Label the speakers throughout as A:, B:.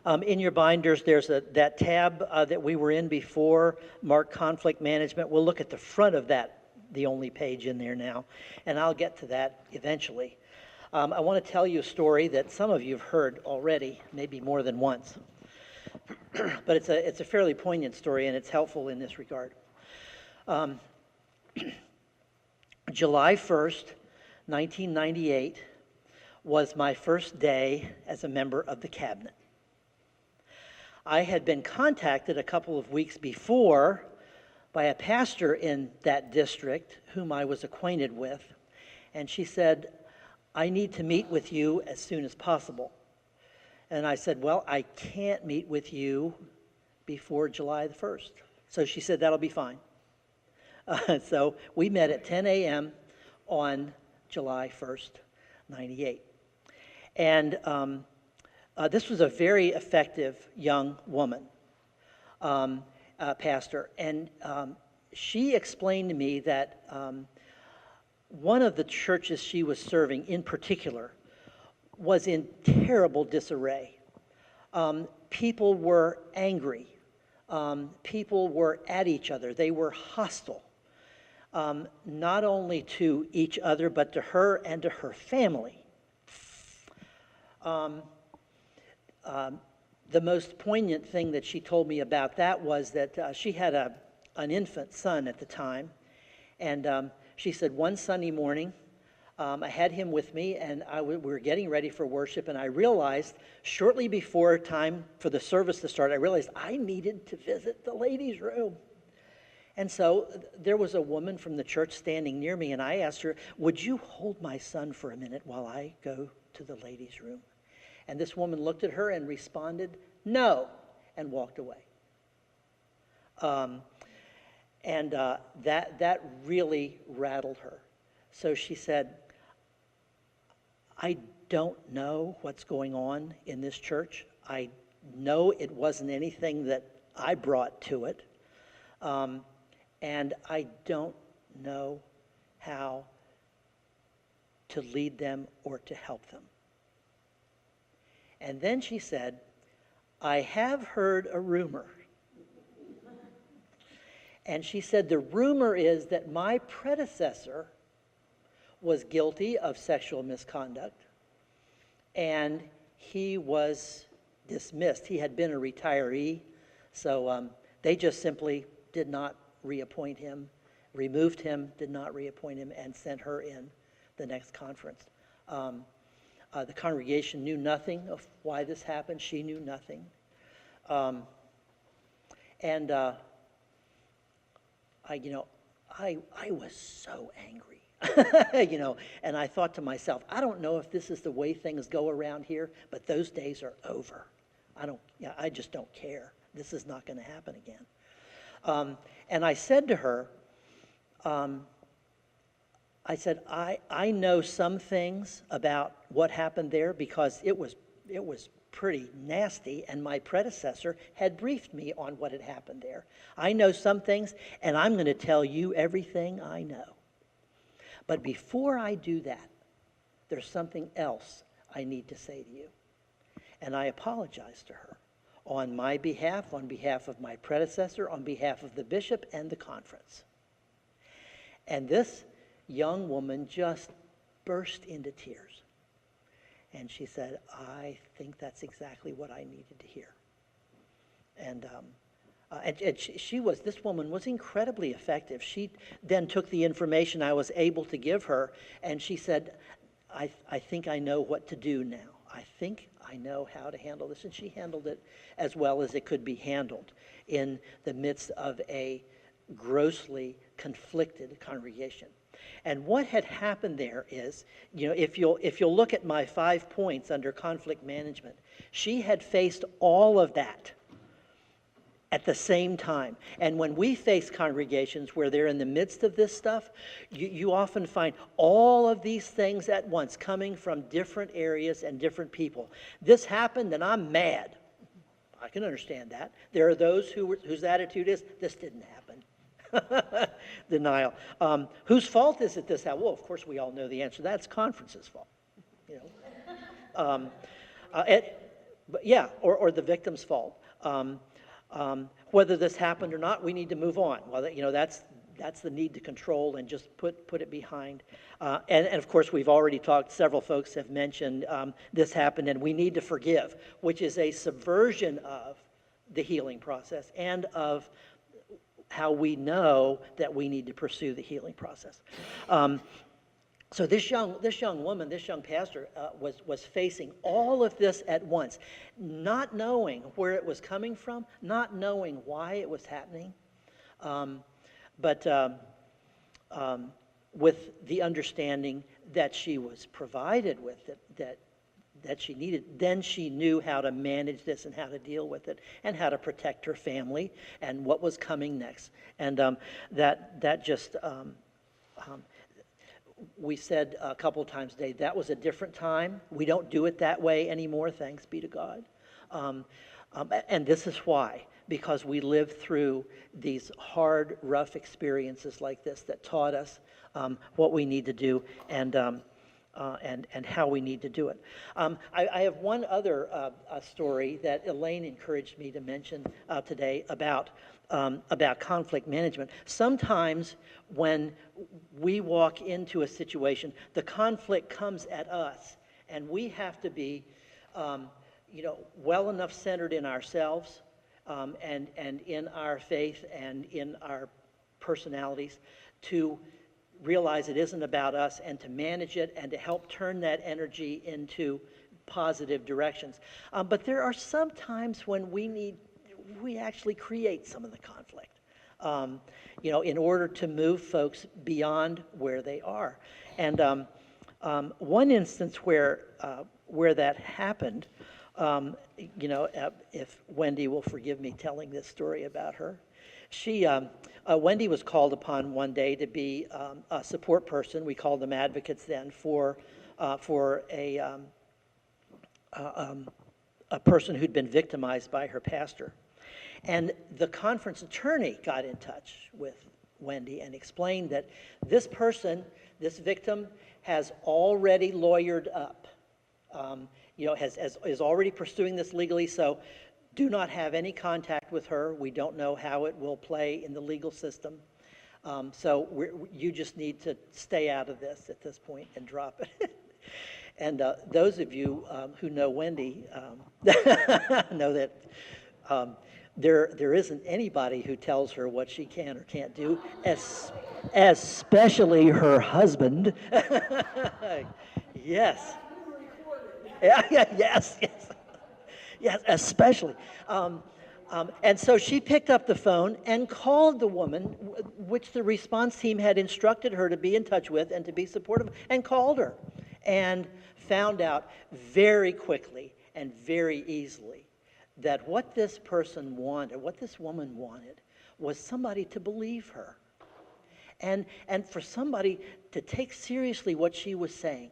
A: In your binders, there's that tab that we were in before, marked conflict management. We'll look at the front of that, the only page in there now, and I'll get to that eventually. I want to tell you a story that some of you have heard already, maybe more than once. But it's a fairly poignant story, and it's helpful in this regard. July 1st, 1998, was my first day as a member of the cabinet. I had been contacted a couple of weeks before by a pastor in that district whom I was acquainted with, and she said, "I need to meet with you as soon as possible." And I said, "Well, I can't meet with you before July the 1st. So she said, "That'll be fine." So we met at 10 a.m. on July 1st, 98. And this was a very effective young woman, pastor. And she explained to me that one of the churches she was serving in particular was in terrible disarray. People were angry. People were at each other. They were hostile, not only to each other, but to her and to her family. The most poignant thing that she told me about that was that she had an infant son at the time, and she said one Sunday morning, I had him with me, and we were getting ready for worship, and I realized shortly before time for the service to start, I realized I needed to visit the ladies' room. And so there was a woman from the church standing near me, and I asked her, "Would you hold my son for a minute while I go to the ladies' room?" And this woman looked at her and responded, "No," and walked away. That really rattled her. So she said, "I don't know what's going on in this church. I know it wasn't anything that I brought to it. And I don't know how to lead them or to help them." And then she said, "I have heard a rumor." And she said, "The rumor is that my predecessor was guilty of sexual misconduct, and he was dismissed. He had been a retiree, so they just simply did not reappoint him, removed him, did not reappoint him, and sent her in the next conference." The congregation knew nothing of why this happened. She knew nothing. I was so angry. And I thought to myself, I don't know if this is the way things go around here, but those days are over. I just don't care. This is not going to happen again. And I said to her, I know some things about what happened there because it was pretty nasty, and my predecessor had briefed me on what had happened there. I know some things, and I'm going to tell you everything I know. But before I do that, there's something else I need to say to you. And I apologized to her on my behalf, on behalf of my predecessor, on behalf of the bishop and the conference. And this young woman just burst into tears. And she said, "I think that's exactly what I needed to hear." And this woman was incredibly effective. She then took the information I was able to give her, and she said, I think I know what to do now. I think I know how to handle this. And she handled it as well as it could be handled in the midst of a grossly conflicted congregation. And what had happened there is, if you'll look at my 5 points under conflict management, she had faced all of that at the same time. And when we face congregations where they're in the midst of this stuff, you often find all of these things at once coming from different areas and different people. This happened and I'm mad. I can understand that. There are those whose attitude is, this didn't happen. Denial. Whose fault is it this happened? Well, of course we all know the answer. That's conference's fault. But yeah, or the victim's fault. Whether this happened or not, we need to move on. Well, that's the need to control and just put it behind. And of course, we've already talked, several folks have mentioned this happened and we need to forgive, which is a subversion of the healing process and of how we know that we need to pursue the healing process. So this young woman, this young pastor, was facing all of this at once, not knowing where it was coming from, not knowing why it was happening, but with the understanding that she was provided with it, that she needed. Then she knew how to manage this and how to deal with it and how to protect her family and what was coming next. And that just. We said a couple times today, that was a different time. We don't do it that way anymore, thanks be to God. And this is why, because we lived through these hard, rough experiences like this that taught us what we need to do and how we need to do it. I have one other story that Elaine encouraged me to mention today about conflict management. Sometimes when we walk into a situation, the conflict comes at us, and we have to be, well enough centered in ourselves and in our faith and in our personalities to realize it isn't about us and to manage it and to help turn that energy into positive directions. But there are some times when we actually create some of the conflict, in order to move folks beyond where they are. And one instance where that happened, if Wendy will forgive me telling this story about her, Wendy was called upon one day to be a support person. We called them advocates then for a person who'd been victimized by her pastor. And the conference attorney got in touch with Wendy and explained that this person, this victim, has already lawyered up, is already pursuing this legally, so do not have any contact with her. We don't know how it will play in the legal system. So you just need to stay out of this at this point and drop it. And those of you who know Wendy know that there isn't anybody who tells her what she can or can't do, especially her husband. Yes. Yes. Yes, especially. And so she picked up the phone and called the woman, which the response team had instructed her to be in touch with and to be supportive, and called her and found out very quickly and very easily that what this person wanted, what this woman wanted, was somebody to believe her and for somebody to take seriously what she was saying.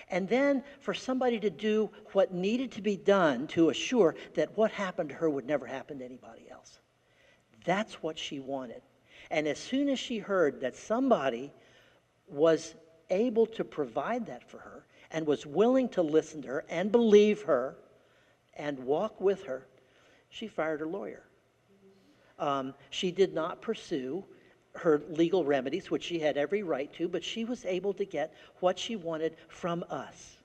A: And then for somebody to do what needed to be done to assure that what happened to her would never happen to anybody else. That's what she wanted. And as soon as she heard that somebody was able to provide that for her and was willing to listen to her and believe her and walk with her, she fired her lawyer. She did not pursue her legal remedies, which she had every right to, but she was able to get what she wanted from us.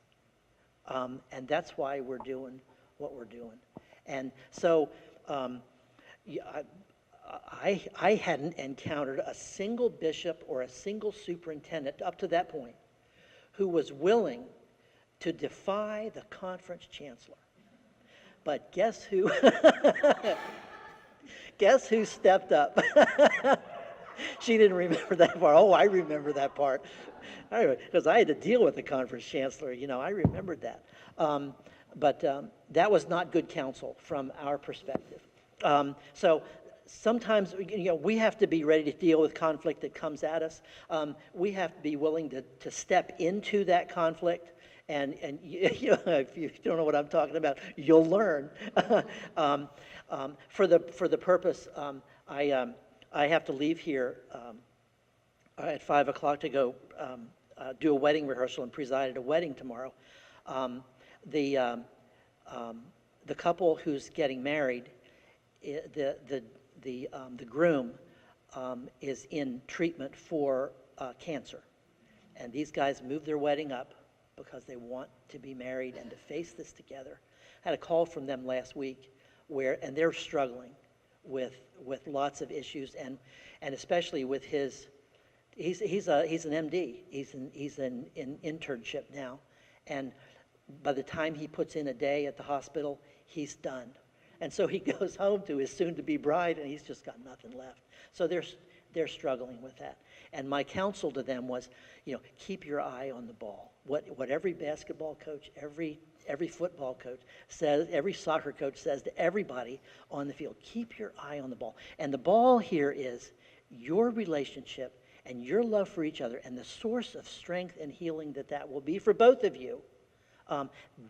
A: And that's why we're doing what we're doing. And so I hadn't encountered a single bishop or a single superintendent up to that point who was willing to defy the conference chancellor. But guess who? Guess who stepped up? She didn't remember that part. Oh, I remember that part. Because I had to deal with the conference chancellor. I remembered that. But that was not good counsel from our perspective. So sometimes, we have to be ready to deal with conflict that comes at us. We have to be willing to step into that conflict. And if you don't know what I'm talking about, you'll learn. For the purpose, I have to leave here at 5 o'clock to go do a wedding rehearsal and preside at a wedding tomorrow. the couple who's getting married, the groom is in treatment for cancer. And these guys moved their wedding up because they want to be married and to face this together. I had a call from them last week and they're struggling with lots of issues, and especially with his, he's an MD, he's in internship now, and by the time he puts in a day at the hospital, he's done. And so he goes home to his soon-to-be bride, and he's just got nothing left. So they're struggling with that. And my counsel to them was, keep your eye on the ball. What every basketball coach, every football coach says, every soccer coach says to everybody on the field, keep your eye on the ball. And the ball here is your relationship and your love for each other and the source of strength and healing that will be for both of you.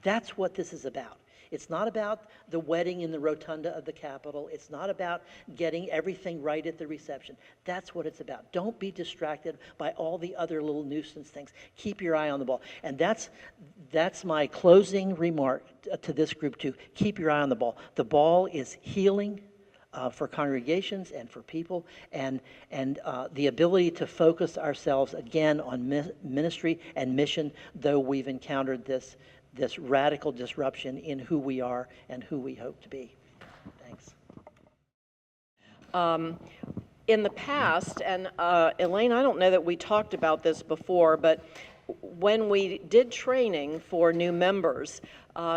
A: That's what this is about. It's not about the wedding in the rotunda of the Capitol. It's not about getting everything right at the reception. That's what it's about. Don't be distracted by all the other little nuisance things. Keep your eye on the ball. And that's my closing remark to this group too. Keep your eye on the ball. The ball is healing for congregations and for people, and the ability to focus ourselves again on ministry and mission, though we've encountered this radical disruption in who we are and who we hope to be. Thanks.
B: In the past, and Elaine, I don't know that we talked about this before, but when we did training for new members,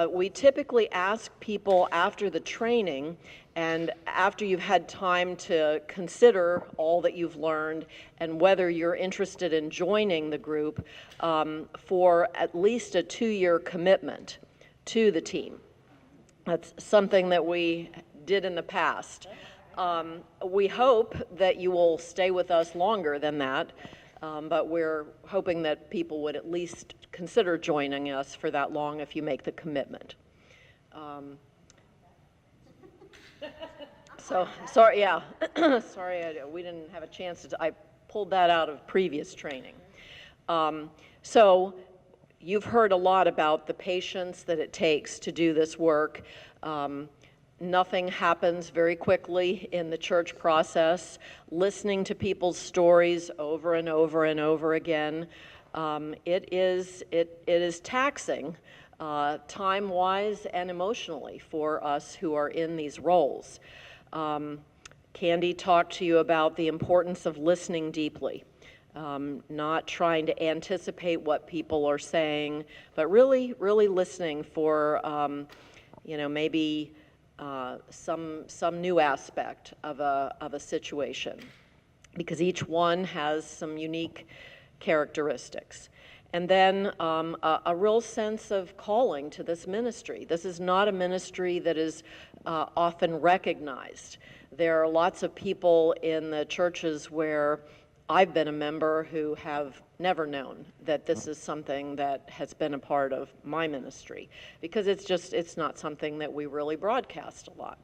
B: we typically ask people after the training and after you've had time to consider all that you've learned and whether you're interested in joining the group, for at least a 2-year commitment to the team. That's something that we did in the past. We hope that you will stay with us longer than that, but we're hoping that people would at least consider joining us for that long if you make the commitment. So, sorry, yeah, sorry, we didn't have a chance to, I pulled that out of previous training. So, you've heard a lot about the patience that it takes to do this work. Nothing happens very quickly in the church process. Listening to people's stories over and over and over again, it is taxing, time-wise and emotionally for us who are in these roles. Candy talked to you about the importance of listening deeply, not trying to anticipate what people are saying, but really listening for, maybe some new aspect of a situation, because each one has some unique characteristics. And then a real sense of calling to this ministry. This is not a ministry that is often recognized. There are lots of people in the churches where I've been a member who have never known that this is something that has been a part of my ministry, because it's not something that we really broadcast a lot.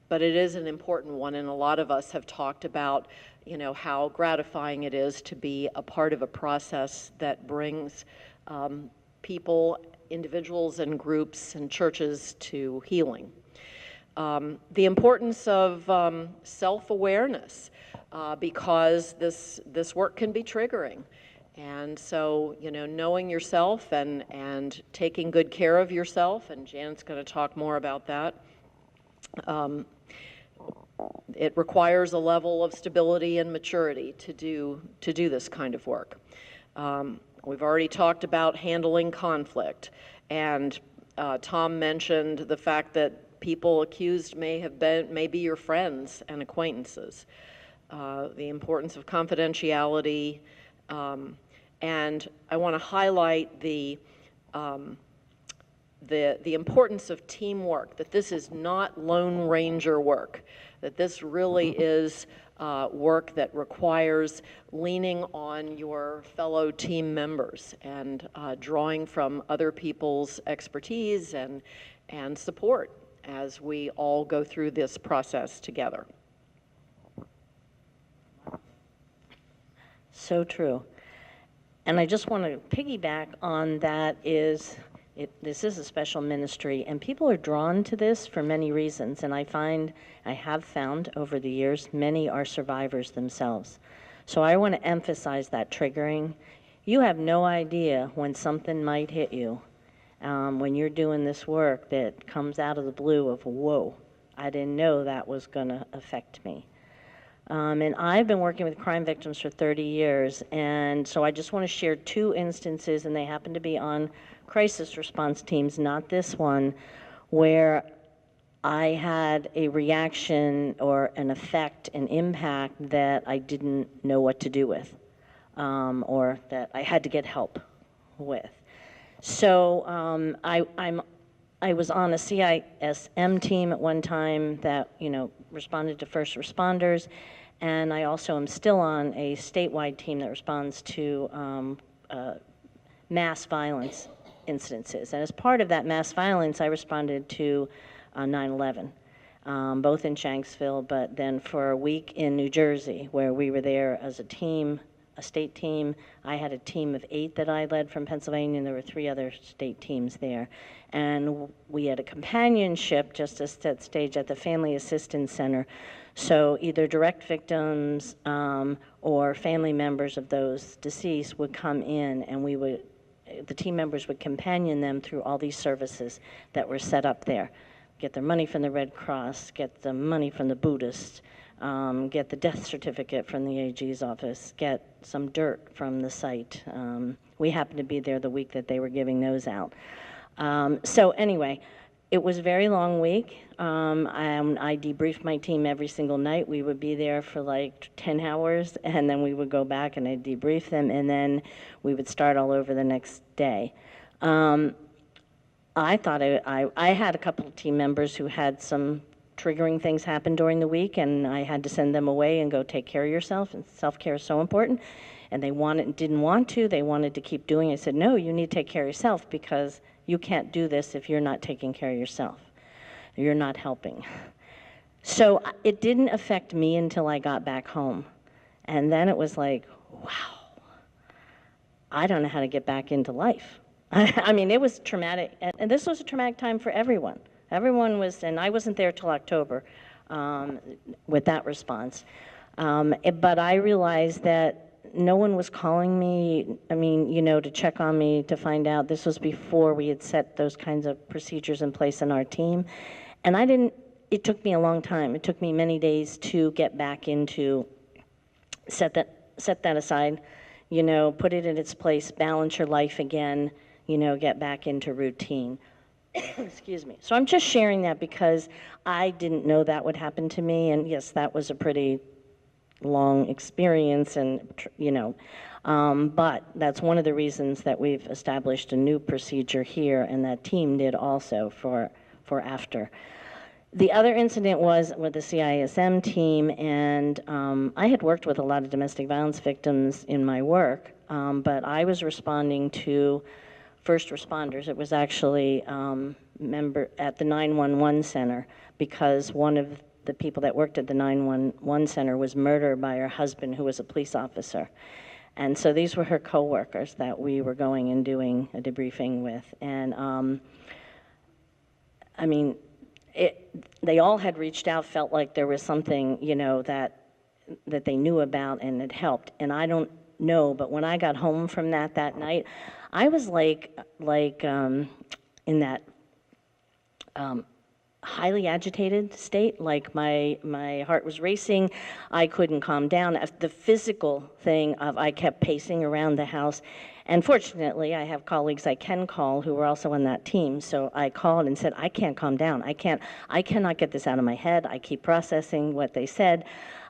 B: But it is an important one, and a lot of us have talked about, how gratifying it is to be a part of a process that brings people, individuals and groups and churches to healing. The importance of self-awareness, because this work can be triggering. And so, knowing yourself and taking good care of yourself, and Janet's going to talk more about that, it requires a level of stability and maturity to do this kind of work. We've already talked about handling conflict, and Tom mentioned the fact that people accused may be your friends and acquaintances. The importance of confidentiality, and I want to highlight the importance of teamwork, that this is not Lone Ranger work, that this really is work that requires leaning on your fellow team members and drawing from other people's expertise and support as we all go through this process together.
C: So true. And I just want to piggyback on that is, this is a special ministry, and people are drawn to this for many reasons. And I have found over the years, many are survivors themselves. So I want to emphasize that triggering. You have no idea when something might hit you when you're doing this work that comes out of the blue of, whoa, I didn't know that was going to affect me. And I've been working with crime victims for 30 years, and so I just want to share 2 instances, and they happen to be on crisis response teams, not this one, where I had a reaction or an effect, an impact that I didn't know what to do with, or that I had to get help with. So I was on a CISM team at one time that, responded to first responders, and I also am still on a statewide team that responds to mass violence incidences. And as part of that mass violence, I responded to 9/11, both in Shanksville, but then for a week in New Jersey, where we were there as a team, a state team. I had a team of 8 that I led from Pennsylvania, and there were 3 other state teams there. And we had a companionship just to set stage at the Family Assistance Center. So either direct victims or family members of those deceased would come in, and the team members would companion them through all these services that were set up there. Get their money from the Red Cross, get the money from the Buddhists, get the death certificate from the AG's office, get some dirt from the site. We happened to be there the week that they were giving those out. So anyway, it was a very long week. I debriefed my team every single night. We would be there for like 10 hours, and then we would go back and I'd debrief them, and then we would start all over the next day. I thought I had a couple of team members who had some triggering things happen during the week, and I had to send them away and go take care of yourself, and self-care is so important. And they didn't want to, they wanted to keep doing it. I said, no, you need to take care of yourself, because you can't do this if you're not taking care of yourself. You're not helping. So it didn't affect me until I got back home. And then it was like, wow, I don't know how to get back into life. I mean, it was traumatic, and this was a traumatic time for everyone. Everyone was, and I wasn't there till October with that response. But I realized that no one was calling me, to check on me, to find out. This was before we had set those kinds of procedures in place in our team. And it took me a long time. It took me many days to get back into, set that aside, put it in its place, balance your life again, get back into routine. Excuse me. So I'm just sharing that because I didn't know that would happen to me, and yes, that was a pretty long experience, and but that's one of the reasons that we've established a new procedure here, and that team did also for after. The other incident was with the CISM team, and I had worked with a lot of domestic violence victims in my work, but I was responding to first responders. It was actually member at the 911 center, because one of the people that worked at the 911 center was murdered by her husband, who was a police officer. And so these were her coworkers that we were going and doing a debriefing with. And they all had reached out, felt like there was something, that they knew about and it helped. And I don't know, but when I got home from that night, I was like in that highly agitated state, like my heart was racing, I couldn't calm down. The physical thing of I kept pacing around the house, and fortunately I have colleagues I can call who were also on that team, so I called and said, I can't calm down, I cannot get this out of my head, I keep processing what they said,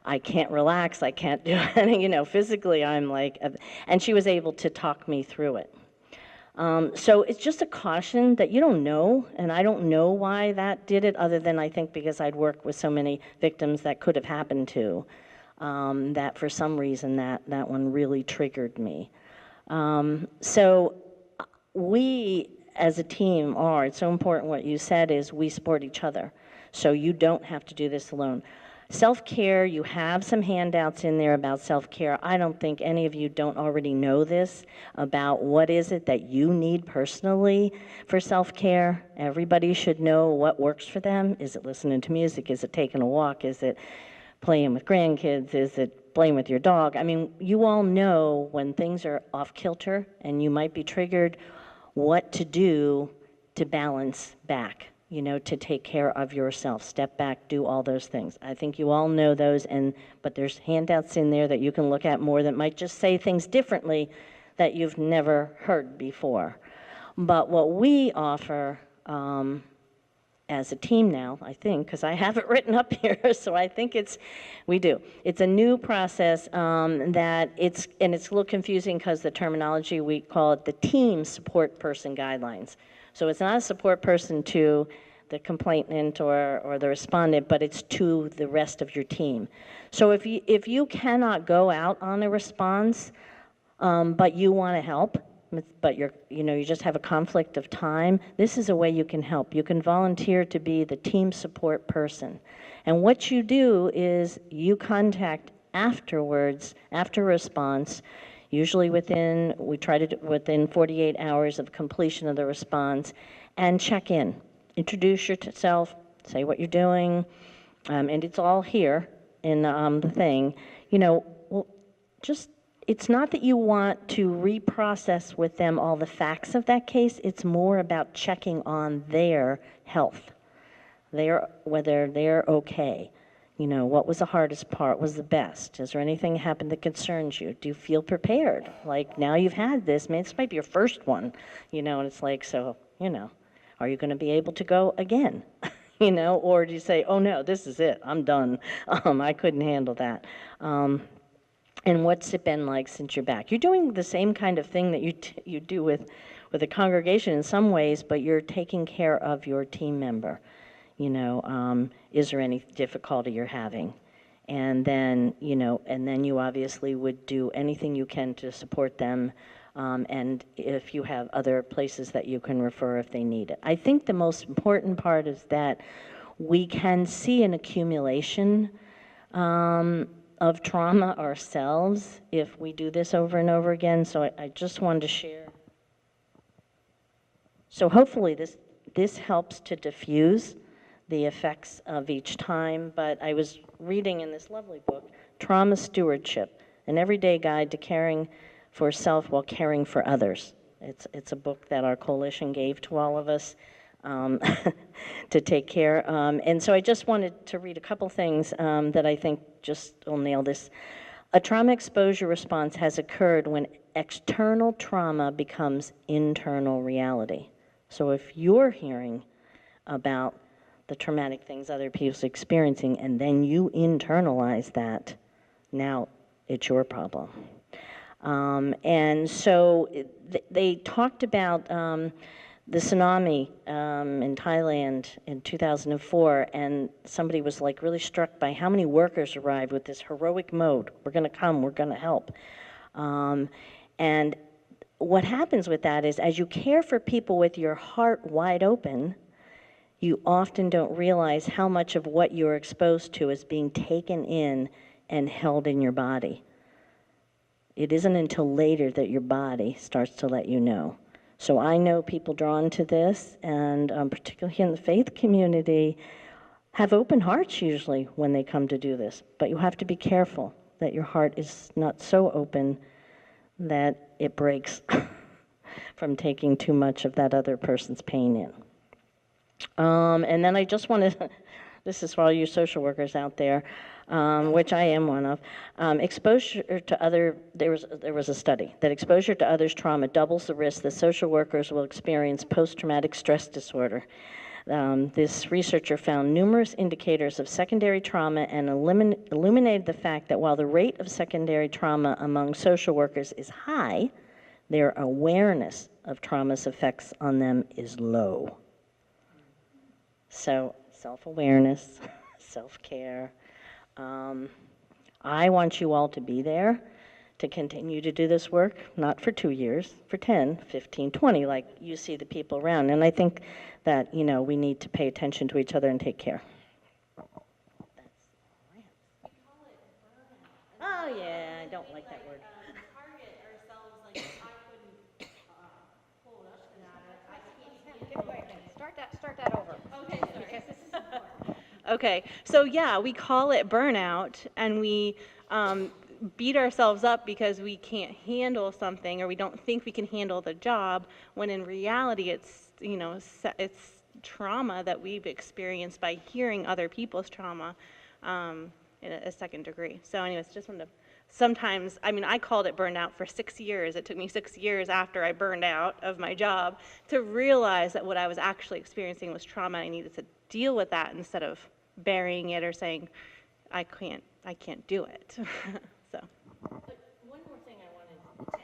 C: I can't relax, I can't do anything, physically I'm like, and she was able to talk me through it. So it's just a caution that you don't know, and I don't know why that did it, other than I think because I'd worked with so many victims that could have happened to, that for some reason that one really triggered me. So we as a team it's so important what you said is we support each other, so you don't have to do this alone. Self-care, you have some handouts in there about self-care. I don't think any of you don't already know this about what is it that you need personally for self-care. Everybody should know what works for them. Is it listening to music? Is it taking a walk? Is it playing with grandkids? Is it playing with your dog? I mean, you all know when things are off kilter and you might be triggered, what to do to balance back, to take care of yourself, step back, do all those things. I think you all know those, but there's handouts in there that you can look at more that might just say things differently that you've never heard before. But what we offer as a team now, I think, because I have it written up here, so I think we do. It's a new process and it's a little confusing because the terminology, we call it the team support person guidelines. So it's not a support person to the complainant or the respondent, but it's to the rest of your team. So if you cannot go out on a response, but you want to help, but you just have a conflict of time, this is a way you can help. You can volunteer to be the team support person. And what you do is you contact afterwards, after response, usually within 48 hours of completion of the response, and check in. Introduce yourself, say what you're doing, and it's all here in the thing. It's not that you want to reprocess with them all the facts of that case, it's more about checking on their health, whether they're okay. What was the hardest part? What was the best? Is there anything that happened that concerns you? Do you feel prepared? Like, now you've had this, this might be your first one, and it's like, so, are you going to be able to go again? Or do you say, oh no, this is it, I'm done. I couldn't handle that. And what's it been like since you're back? You're doing the same kind of thing that you do with a congregation in some ways, but you're taking care of your team member. Is there any difficulty you're having? And then, you obviously would do anything you can to support them, and if you have other places that you can refer if they need it. I think the most important part is that we can see an accumulation of trauma ourselves if we do this over and over again. So I just wanted to share. So hopefully this helps to diffuse the effects of each time. But I was reading in this lovely book, Trauma Stewardship, an everyday guide to caring for self while caring for others. It's a book that our coalition gave to all of us to take care. And so I just wanted to read a couple things that I think just will nail this. A trauma exposure response has occurred when external trauma becomes internal reality. So if you're hearing about the traumatic things other people's experiencing and then you internalize that, now it's your problem. And so they talked about the tsunami in Thailand in 2004, and somebody was like really struck by how many workers arrived with this heroic mode. We're going to come, we're going to help. And what happens with that is as you care for people with your heart wide open, you often don't realize how much of what you're exposed to is being taken in and held in your body. It isn't until later that your body starts to let you know. So I know people drawn to this, and particularly in the faith community, have open hearts usually when they come to do this. But you have to be careful that your heart is not so open that it breaks from taking too much of that other person's pain in. And then I just want to, this is for all you social workers out there, which I am one of, exposure to other, there was a study that exposure to others' trauma doubles the risk that social workers will experience post-traumatic stress disorder. This researcher found numerous indicators of secondary trauma and illuminated the fact that while the rate of secondary trauma among social workers is high, their awareness of trauma's effects on them is low. So, self-awareness, self-care. I want you all to be there to continue to do this work, not for 2 years, for 10, 15, 20, like you see the people around. And I think that, we need to pay attention to each other and take care. That's all I have. that word.
D: Target ourselves, like if I couldn't hold us to that, I can't.
E: Start that over.
D: Okay, sorry.
E: Because this is important.
F: Okay, so yeah, we call it burnout, and we beat ourselves up because we can't handle something or we don't think we can handle the job, when in reality it's, you know, it's trauma that we've experienced by hearing other people's trauma in a second degree. So anyways, just wanted to, sometimes, I mean, I called it burnout for 6 years. It took me 6 years after I burned out of my job to realize that what I was actually experiencing was trauma. I needed to deal with that instead of burying it or saying, I can't do it. So.
C: But one more thing I wanted to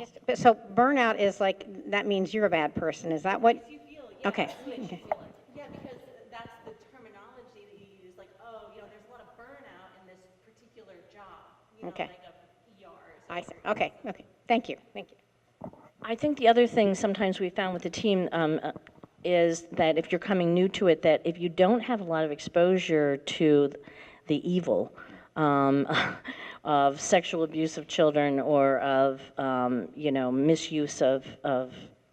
C: add.
E: But so burnout is like, that means you're a bad person, is that what?
F: You feel,
E: Okay.
F: Makes you
E: Okay.
F: feel it. Yeah, because that's the terminology that you use, like, oh, you know, there's a lot of burnout in this particular job, you know,
E: Okay.
F: like a PR or
E: I
F: something.
E: see. Okay, okay. Thank you.
C: I think the other thing sometimes we found with the team is that if you're coming new to it, that if you don't have a lot of exposure to the evil of sexual abuse of children or of, you know, misuse of,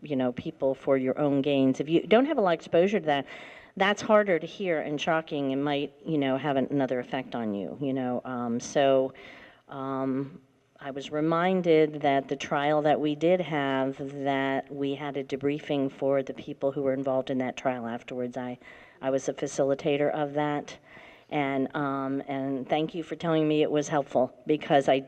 C: you know, people for your own gains, if you don't have a lot of exposure to that, that's harder to hear and shocking and might, you know, have another effect on you, you know. I was reminded that the trial that we did have, that we had a debriefing for the people who were involved in that trial afterwards. I was a facilitator of that, and thank you for telling me it was helpful, because I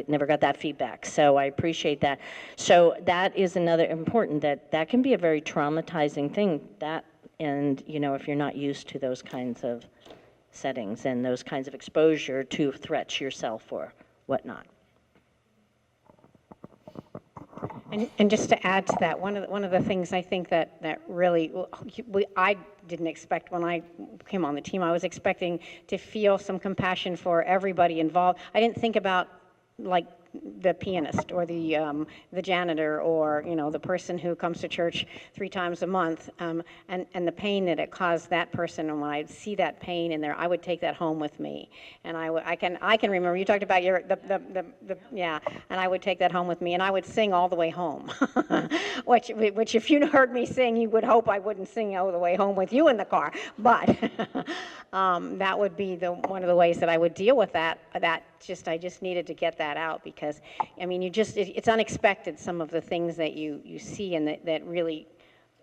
C: never got that feedback, so I appreciate that. So that is another important, that can be a very traumatizing thing, that, and, you know, if you're not used to those kinds of settings and those kinds of exposure to threats yourself or whatnot.
E: And just to add to that, one of the things I think that really I didn't expect when I came on the team, I was expecting to feel some compassion for everybody involved. I didn't think about, like, the pianist or the janitor, or, you know, the person who comes to church 3 times a month, and the pain that it caused that person. And when I'd see that pain in there, I would take that home with me. And I can remember you talked about yeah, and I would take that home with me, and I would sing all the way home, which if you heard me sing, you would hope I wouldn't sing all the way home with you in the car. But that would be one of the ways that I would deal with that. I just needed to get that out, because, I mean, it's unexpected, some of the things that you see and that really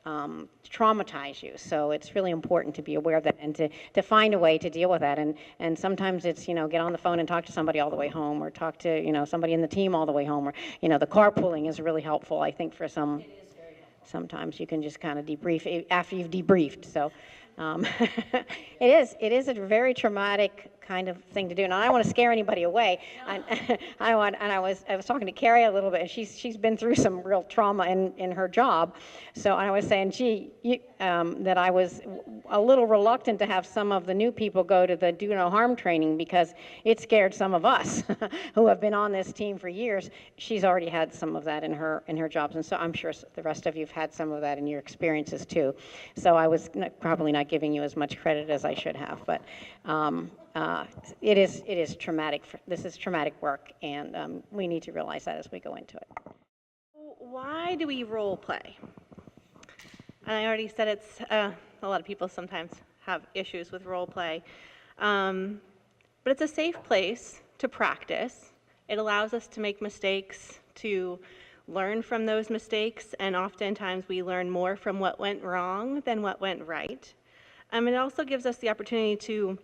E: traumatize you. So it's really important to be aware of that and to find a way to deal with that. And sometimes it's, you know, get on the phone and talk to somebody all the way home, or talk to, you know, somebody in the team all the way home, or, you know, the carpooling is really helpful, I think, for some. It is very helpful. Sometimes you can just kind of debrief after you've debriefed. So it is a very traumatic kind of thing to do. Now, I don't want to scare anybody away. No. I was talking to Carrie a little bit, and she's been through some real trauma in her job. So I was saying, that I was a little reluctant to have some of the new people go to the do no harm training, because it scared some of us who have been on this team for years. She's already had some of that in her jobs, and so I'm sure the rest of you have had some of that in your experiences too. So I was probably not giving you as much credit as I should have, but it is traumatic. This is traumatic work, and we need to realize that as we go into it.
F: Why do we role play? And I already said it's, a lot of people sometimes have issues with role play. But it's a safe place to practice. It allows us to make mistakes, to learn from those mistakes, and oftentimes we learn more from what went wrong than what went right. It also gives us the opportunity to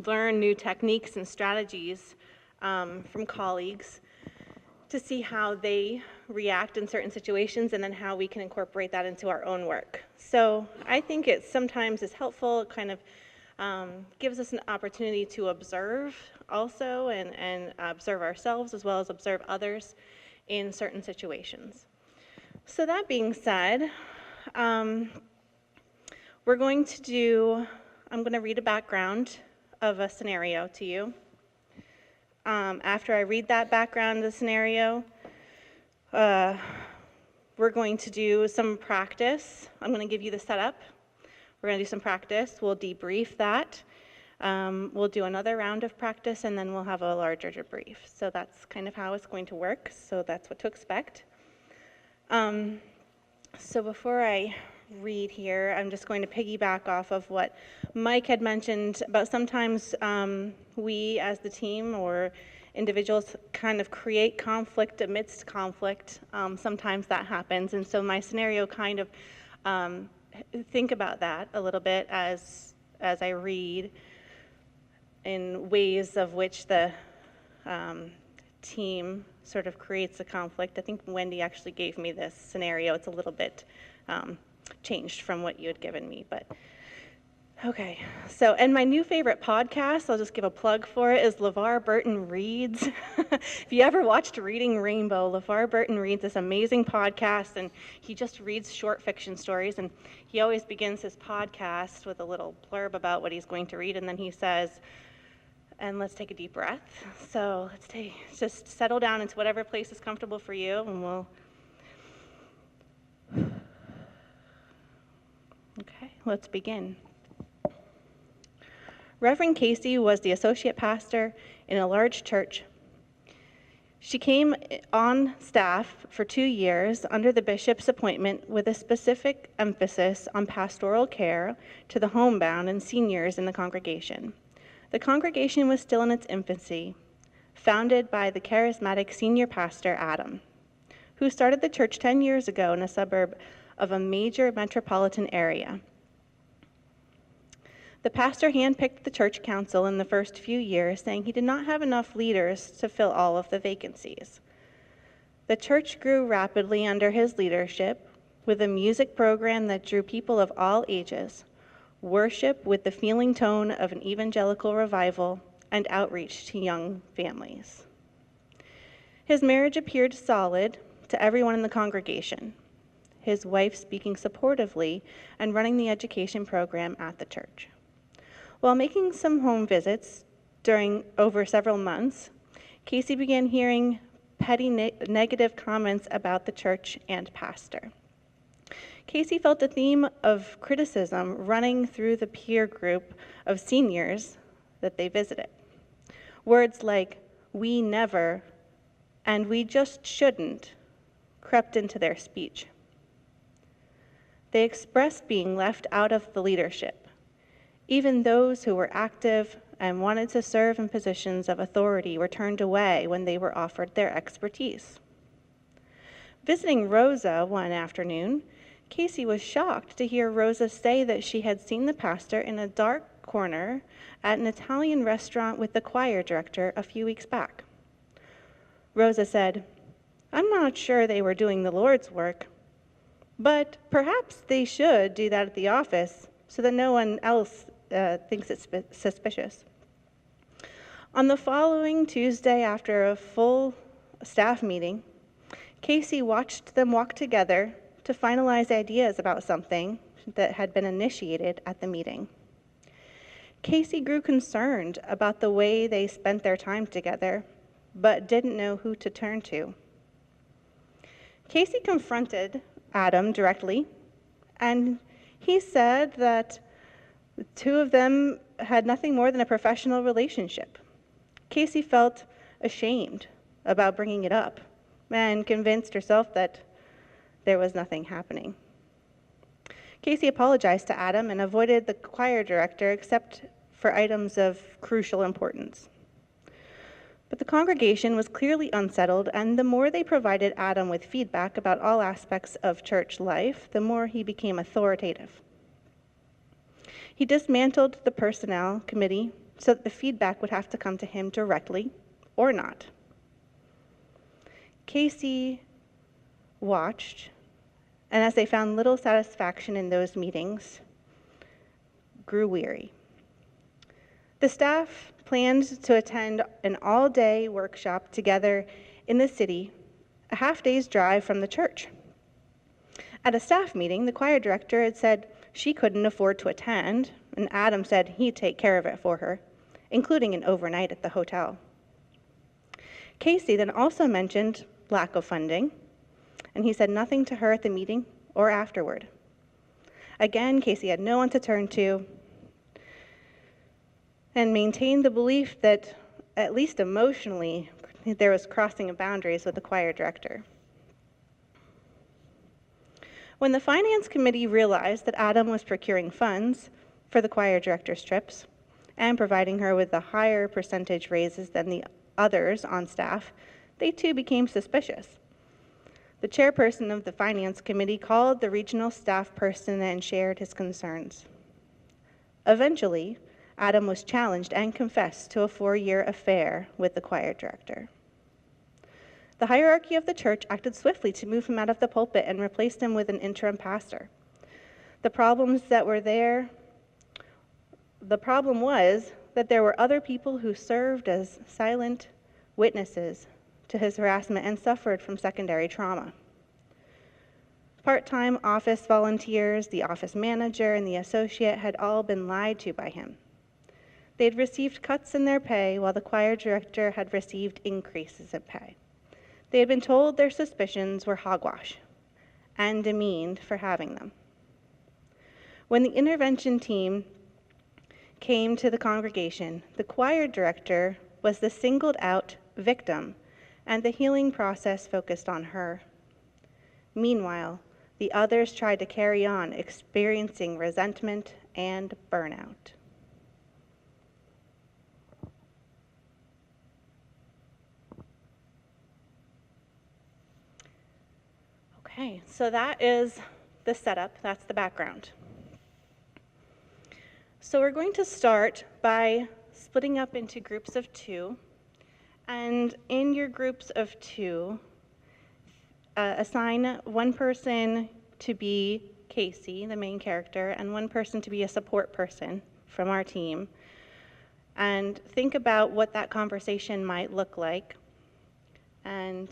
F: learn new techniques and strategies from colleagues, to see how they react in certain situations, and then how we can incorporate that into our own work. So I think it sometimes is helpful. It kind of gives us an opportunity to observe also, and observe ourselves as well as observe others in certain situations. So that being said, I'm going to read a background of a scenario to you. After I read that background of the scenario, we're going to do some practice. I'm going to give you the setup. We're going to do some practice. We'll debrief that. We'll do another round of practice, and then we'll have a larger debrief. So that's kind of how it's going to work, so that's what to expect. So before I read here, I'm just going to piggyback off of what Mike had mentioned about sometimes we as the team or individuals kind of create conflict amidst conflict. Sometimes that happens, and so my scenario kind of think about that a little bit as I read in ways of which the team sort of creates a conflict. I think Wendy actually gave me this scenario. It's a little bit changed from what you had given me, but okay. So, and my new favorite podcast, I'll just give a plug for it, is LeVar Burton Reads. If you ever watched Reading Rainbow, LeVar Burton reads this amazing podcast, and he just reads short fiction stories, and he always begins his podcast with a little blurb about what he's going to read, and then he says, and let's take a deep breath. So just settle down into whatever place is comfortable for you, and we'll, okay, let's begin. Reverend Casey was the associate pastor in a large church. She came on staff for 2 years under the bishop's appointment with a specific emphasis on pastoral care to the homebound and seniors in the congregation. The congregation was still in its infancy, founded by the charismatic senior pastor, Adam, who started the church 10 years ago in a suburb of a major metropolitan area. The pastor handpicked the church council in the first few years, saying he did not have enough leaders to fill all of the vacancies. The church grew rapidly under his leadership, with a music program that drew people of all ages, worship with the feeling tone of an evangelical revival, and outreach to young families. His marriage appeared solid to everyone in the congregation, his wife speaking supportively and running the education program at the church. While making some home visits over several months, Casey began hearing petty negative comments about the church and pastor. Casey felt a theme of criticism running through the peer group of seniors that they visited. Words like, "we never," and "we just shouldn't," crept into their speech. They expressed being left out of the leadership. Even those who were active and wanted to serve in positions of authority were turned away when they were offered their expertise. Visiting Rosa one afternoon, Casey was shocked to hear Rosa say that she had seen the pastor in a dark corner at an Italian restaurant with the choir director a few weeks back. Rosa said, "I'm not sure they were doing the Lord's work, but perhaps they should do that at the office so that no one else thinks it's suspicious." On the following Tuesday, after a full staff meeting, Casey watched them walk together to finalize ideas about something that had been initiated at the meeting. Casey grew concerned about the way they spent their time together, but didn't know who to turn to. Casey confronted Adam directly, and he said that the two of them had nothing more than a professional relationship. Casey felt ashamed about bringing it up and convinced herself that there was nothing happening. Casey apologized to Adam and avoided the choir director except for items of crucial importance. But the congregation was clearly unsettled, and the more they provided Adam with feedback about all aspects of church life, the more he became authoritative. He dismantled the personnel committee so that the feedback would have to come to him directly or not. Casey watched, and as they found little satisfaction in those meetings, grew weary. The staff planned to attend an all-day workshop together in the city, a half-day's drive from the church. At a staff meeting, the choir director had said she couldn't afford to attend, and Adam said he'd take care of it for her, including an overnight at the hotel. Casey then also mentioned lack of funding, and he said nothing to her at the meeting or afterward. Again, Casey had no one to turn to. and maintained the belief that, at least emotionally, there was crossing of boundaries with the choir director. When the finance committee realized that Adam was procuring funds for the choir director's trips and providing her with a higher percentage raises than the others on staff, they too became suspicious. The chairperson of the finance committee called the regional staff person and shared his concerns. Eventually, Adam was challenged and confessed to a 4-year affair with the choir director. The hierarchy of the church acted swiftly to move him out of the pulpit and replaced him with an interim pastor. The problem was that there were other people who served as silent witnesses to his harassment and suffered from secondary trauma. Part-time office volunteers, the office manager, and the associate had all been lied to by him. They had received cuts in their pay while the choir director had received increases in pay. They had been told their suspicions were hogwash and demeaned for having them. When the intervention team came to the congregation, the choir director was the singled out victim, and the healing process focused on her. Meanwhile, the others tried to carry on, experiencing resentment and burnout. Okay, so that is the setup, that's the background. So we're going to start by splitting up into groups of 2. And in your groups of 2, assign one person to be Casey, the main character, and one person to be a support person from our team. And think about what that conversation might look like. And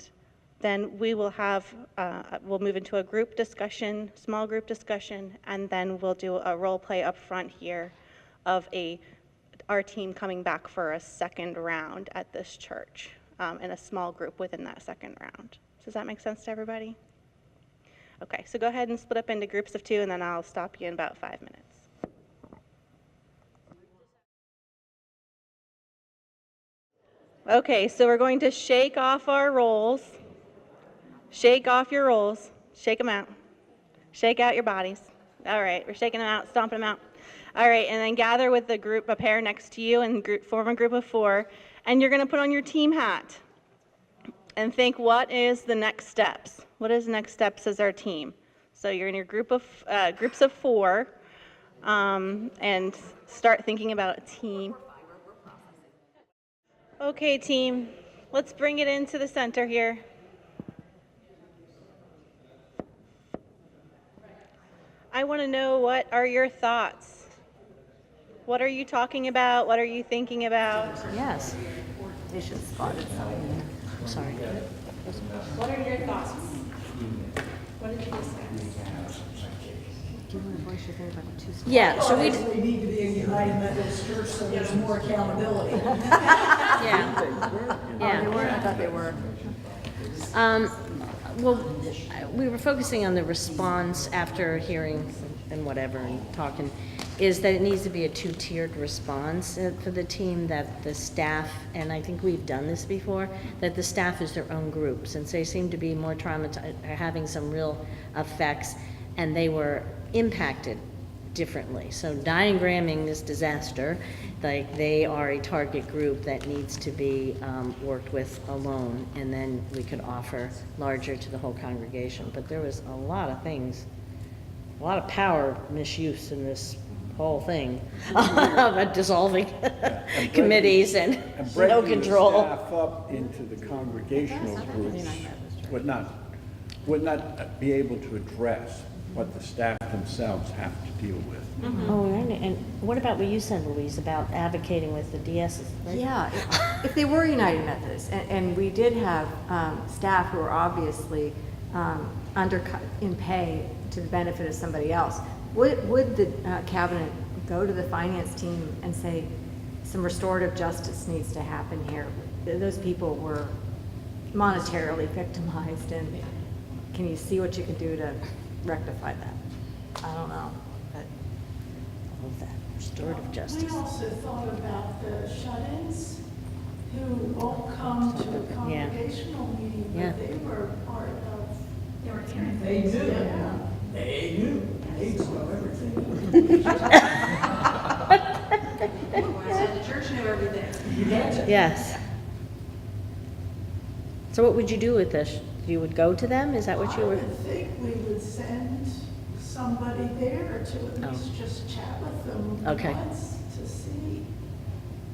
F: then we will we'll move into a group discussion, small group discussion, and then we'll do a role play up front here of our team coming back for a second round at this church in a small group within that second round. Does that make sense to everybody? Okay, so go ahead and split up into groups of 2, and then I'll stop you in about 5 minutes. Okay, so we're going to shake off our rolls. Shake off your rolls. Shake them out. Shake out your bodies. All right, we're shaking them out, stomping them out. All right, and then gather with the group, a pair next to you, and form a group of 4. And you're going to put on your team hat and think, what is the next steps? What is next steps as our team? So you're in your groups of 4, and start thinking about a team. Okay, team, let's bring it into the center here. I want to know, what are your thoughts? What are you talking about? What are you thinking about?
C: Yes.
G: They should have spotted something.
C: I'm sorry.
F: What are your thoughts? What did you discuss?
G: Do you want to voice your thing about the 2 steps?
C: Yeah, so we,
H: We need to be a United Methodist Church so there's more accountability.
C: yeah.
G: They weren't, I thought they were.
C: Well, we were focusing on the response after hearing and whatever and talking, is that it needs to be a 2-tiered response for the team, that the staff, and I think we've done this before, that the staff is their own group, since they seem to be more traumatized, having some real effects, and they were impacted differently. So diagramming this disaster, like they are a target group that needs to be worked with alone, and then we could offer larger to the whole congregation. But there was a lot of things, a lot of power misuse in this whole thing, about dissolving committees and no control.
I: Breaking the staff up into the congregational groups would not be able to address what the staff themselves have to deal with.
C: Oh, right. And what about what you said, Louise, about advocating with the DSs? Right?
G: Yeah, if they were United Methodists, and we did have staff who were obviously undercut in pay to the benefit of somebody else, would the cabinet go to the finance team and say, some restorative justice needs to happen here? Those people were monetarily victimized, and can you see what you can do to rectify that? I don't know, but
C: All of that. Restorative
H: We
C: justice.
H: also thought about the shut-ins who all come to a
C: Yeah.
H: congregational meeting,
C: Yeah.
H: but they were part of.
J: They knew.
H: Yeah.
J: They knew. They know everything.
G: The church knew everything.
J: You betcha.
C: Yes. So what would you do with this? You would go to them? Is that what you
H: I
C: were?
H: would think we would send somebody there to at
C: Oh.
H: least just chat with them
C: Okay.
H: once to see.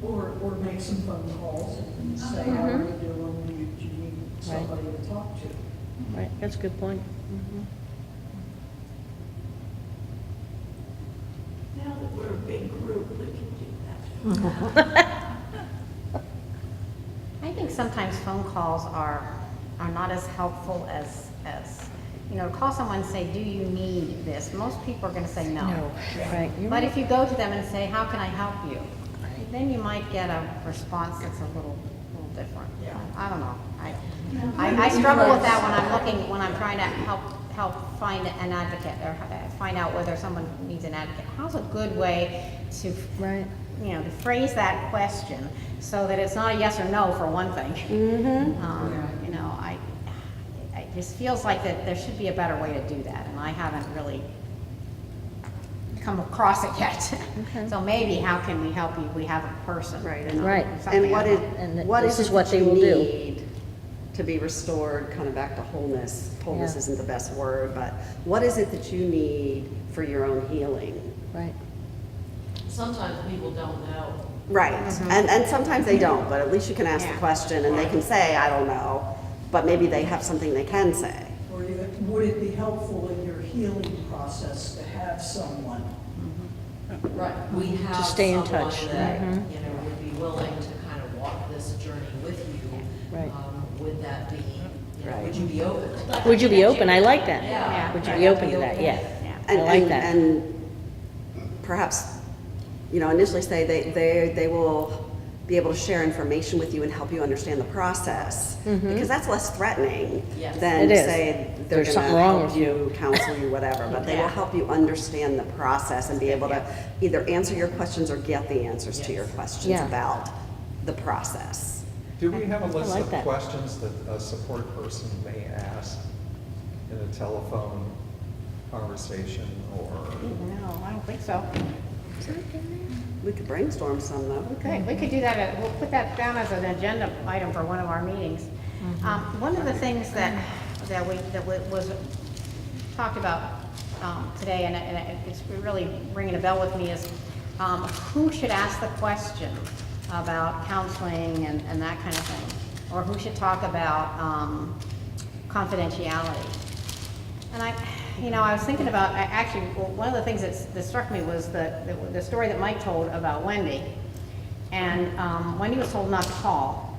J: Or make some phone calls and say, how are you doing? Do you need somebody to talk to?
C: Right, that's a good point.
H: Now that we're a big group, we can do that.
E: I think sometimes phone calls are not as helpful as, you know, call someone and say, do you need this? Most people are gonna say no.
C: No, right. You're
E: But
C: right.
E: if you go to them and say, how can I help you? Then you might get a response that's a little different. I don't know. I struggle with that when I'm trying to help find an advocate or find out whether someone needs an advocate. How's a good way to,
C: Right.
E: you know, to phrase that question so that it's not a yes or no for one thing? You know, it just feels like that there should be a better way to do that, and I haven't really come across it yet. So maybe how can we help you? We have a person.
K: Right,
E: you know,
C: Right.
E: something
K: And what
E: else.
C: And this is what they will
K: you
C: do.
K: need to be restored, kind of back to wholeness? Wholeness
C: Yeah.
K: isn't the best word, but what is it that you need for your own healing?
C: Right.
L: Sometimes people don't know.
K: Right, and sometimes they don't, but at least you can ask the
E: Yeah.
K: question and they can say, I don't know, but maybe they have something they can say.
J: Or would it be helpful in your healing process to have someone?
L: Right. We have
C: stay in
L: someone
C: touch.
L: that,
C: Mhm.
L: you know, would be willing to kind of walk this journey with you.
C: Right.
L: Would that be, you know,
K: Right.
L: would you be open?
C: Would you be open? I like that.
L: Yeah.
C: Would you
L: Right.
C: be open to that? Yeah. I
K: And,
C: like
K: and,
C: that.
K: and perhaps, you know, initially say they will be able to share information with you and help you understand the process. Because that's less threatening
L: Yes.
K: than
C: It
K: to
C: is.
K: say they're
C: There's
K: gonna
C: something wrong
K: help
C: with
K: you, counsel you, whatever. But they will help you understand the process and be able to either answer your questions or get the answers to your questions
C: Yeah.
K: about the process.
M: Do we have a list
C: like
M: of
C: that.
M: questions that a support person may ask in a telephone conversation or?
E: No, I don't think so.
K: We could brainstorm some though.
E: Okay, we could do that, we'll put that down as an agenda item for one of our meetings. One of the things that was talked about today, and it's really ringing a bell with me, is who should ask the question about counseling and that kind of thing? Or who should talk about confidentiality? And I was thinking about, actually, one of the things that struck me was the story that Mike told about Wendy. And Wendy was told not to call.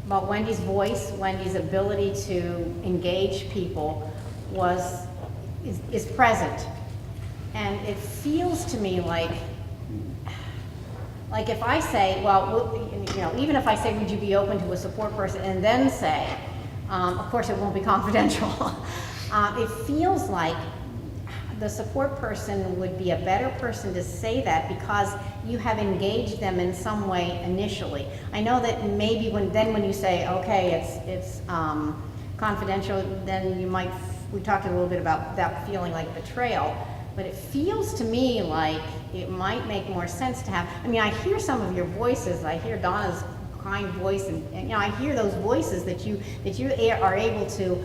E: But Wendy's voice, Wendy's ability to engage people is present. And it feels to me like if I say, well, you know, even if I say, would you be open to a support person, and then say, of course it won't be confidential. It feels like the support person would be a better person to say that because you have engaged them in some way initially. I know that maybe when you say, okay, it's confidential, then you might, we talked a little bit about that feeling like betrayal, but it feels to me like it might make more sense to have, I mean, I hear some of your voices, I hear Donna's kind voice, and you know, I hear those voices that you are able to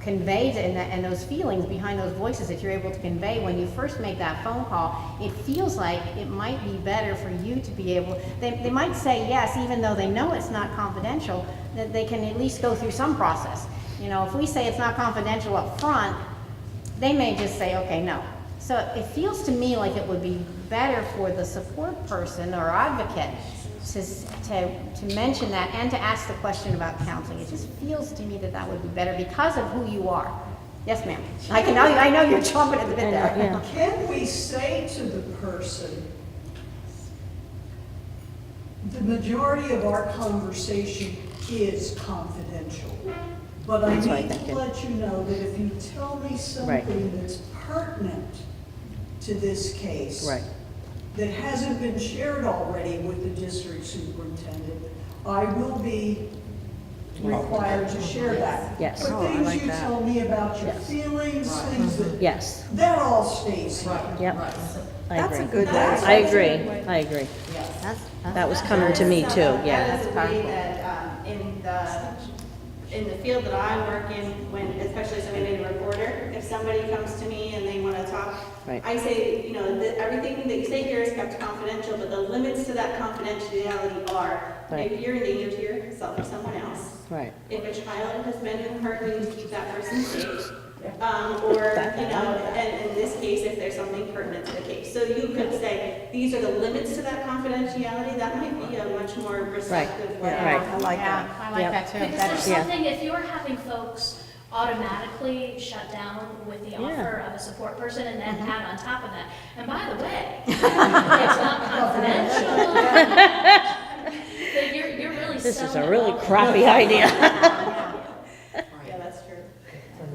E: convey and those feelings behind those voices that you're able to convey when you first make that phone call. It feels like it might be better for you to be able, they might say yes, even though they know it's not confidential, that they can at least go through some process. You know, if we say it's not confidential up front, they may just say, okay, no. So it feels to me like it would be better for the support person or advocate to mention that and to ask the question about counseling. It just feels to me that that would be better because of who you are. Yes, ma'am. I know you're chomping at the bit there.
C: Yeah.
J: Can we say to the person, the majority of our conversation is confidential, but I
C: That's what I
J: need
C: think,
J: to
C: yeah.
J: let you know that if you tell me something that's pertinent to this case.
A: Right.
J: That hasn't been shared already with the district superintendent, I will be required to share that.
A: Yes.
J: But
A: Oh, I
J: things
A: like
J: you
A: that.
J: tell me about your feelings, things that,
A: Yes.
J: that all stays here.
A: Yep. I
K: That's a
A: agree.
K: good way.
A: I agree. I agree. That was coming to me too, yeah.
D: That is a way that, in the field that I work in, when, especially somebody a reporter, if somebody comes to me and they want to talk,
A: Right.
D: I say, you know, that everything that you say here is kept confidential, but the limits to that confidentiality are,
A: Right.
D: if you're in danger to yourself or someone else,
A: Right.
D: if a child has been hurt, we need to keep that person safe. Or, you know, and in this case, if there's something pertinent to the case. So you could say, these are the limits to that confidentiality, that might be a much more receptive way.
A: Right.
K: I like that.
E: I like that too.
N: Because
E: That's-
N: there's something, if you're having folks automatically shut down with the offer of a support person and then add on top of that, and by the way, it's not confidential, then you're really
A: This is
N: selling
A: a
N: it
A: really
N: all.
A: crappy idea.
D: Yeah, that's true.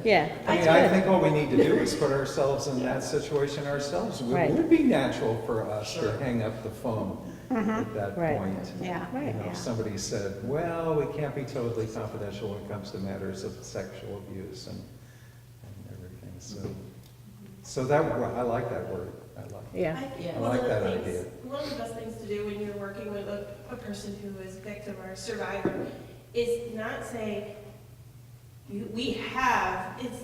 A: Yeah.
M: I mean, I think what we need to do is put ourselves in that situation ourselves. It
A: Right.
M: would be natural for us to hang up the phone at that
A: Right.
M: point.
E: Yeah.
M: You know, if somebody said, well, we can't be totally confidential when it comes to matters of sexual abuse and everything. So that, I like that word. I like it.
A: Yeah.
M: I like that idea.
F: One of the best things to do when you're working with a person who is victim or survivor is not say, we have, it's,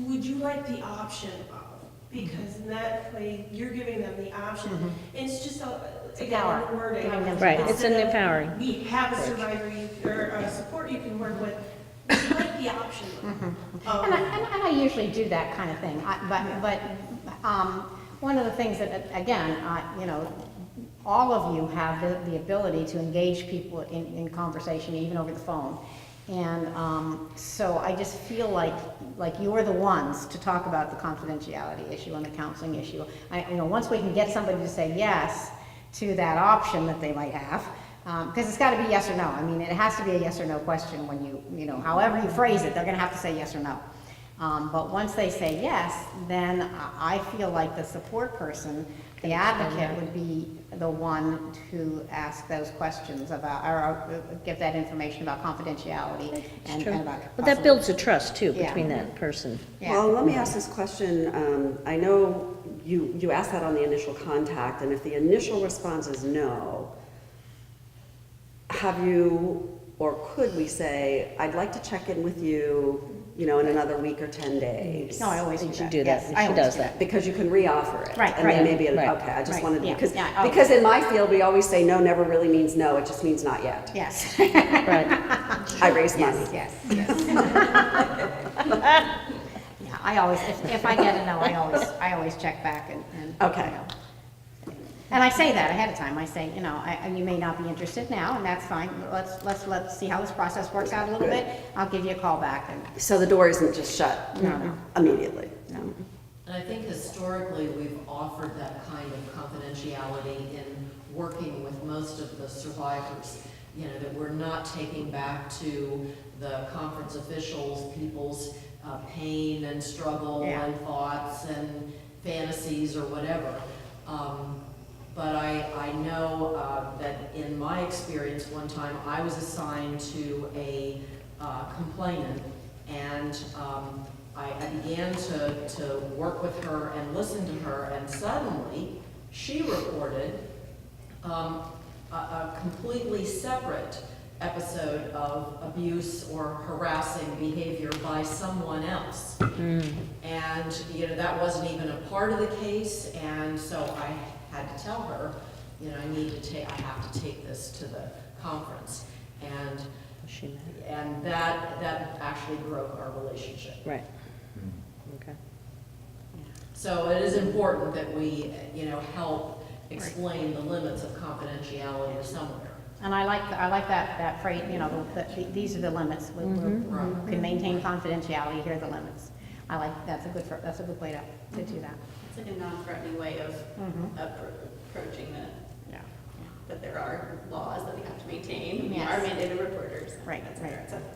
F: would you like the option of? Because in that way, you're giving them the option. It's just again,
E: power.
F: wording.
E: Giving them
A: Right, it's an
F: Instead of,
A: empowering.
F: We have a survivor or a support you can work with, would you like the option of?
E: And I usually do that kind of thing, but one of the things that, again, you know, all of you have the ability to engage people in conversation, even over the phone. And so I just feel like you're the ones to talk about the confidentiality issue and the counseling issue. You know, once we can get somebody to say yes to that option that they might have, because it's got to be yes or no. I mean, it has to be a yes or no question when you know, however you phrase it, they're going to have to say yes or no. But once they say yes, then I feel like the support person, the advocate, would be the one to ask those questions about, or give that information about confidentiality and about.
A: But that builds a trust too
E: Yeah.
A: between that person.
E: Yeah.
K: Well, let me ask this question. I know you asked that on the initial contact, and if the initial response is no, have you, or could we say, I'd like to check in with you, you know, in another week or 10 days?
E: No, I always
A: You
E: do
A: should
E: that.
A: do
E: Yes,
A: that.
E: I
A: She
E: always
A: does
E: do
A: that.
K: Because you can reoffer it.
E: Right,
K: And
E: right.
K: then maybe,
A: Right.
K: okay, I just
E: Right,
K: wanted,
E: yeah,
K: because,
E: yeah, oh.
K: because in my field, we always say no never really means no, it just means not yet.
E: Yes.
A: Right.
K: I raise money.
E: Yes, yes. Yeah, I always, if I get a no, I always check back and.
K: Okay.
E: You know. And I say that ahead of time. I say, you know, you may not be interested now, and that's fine. Let's see how this process works out a little bit. I'll give you a call back and.
K: So the door isn't just shut
E: No, no.
K: immediately?
E: No.
L: And I think historically, we've offered that kind of confidentiality in working with most of the survivors. You know, that we're not taking back to the conference officials, people's pain and struggle
E: Yeah.
L: and thoughts and fantasies or whatever. But I know that in my experience, one time I was assigned to a complainant, and I began to work with her and listen to her, and suddenly she reported a completely separate episode of abuse or harassing behavior by someone else. And, you know, that wasn't even a part of the case, and so I had to tell her, you know, I have to take this to the conference. And that actually broke our relationship.
A: Right. Okay.
L: So it is important that we, you know, help explain the limits of confidentiality somewhere.
E: And I like that phrase, you know, these are the limits. We can maintain confidentiality, here are the limits. I like, that's a good way to do that.
D: It's like a non-threatening way of approaching it.
E: Yeah.
D: But there are laws that we have to maintain. We
E: Yes.
D: are mandated reporters.
E: Right,
D: et cetera,
E: right.
D: et cetera.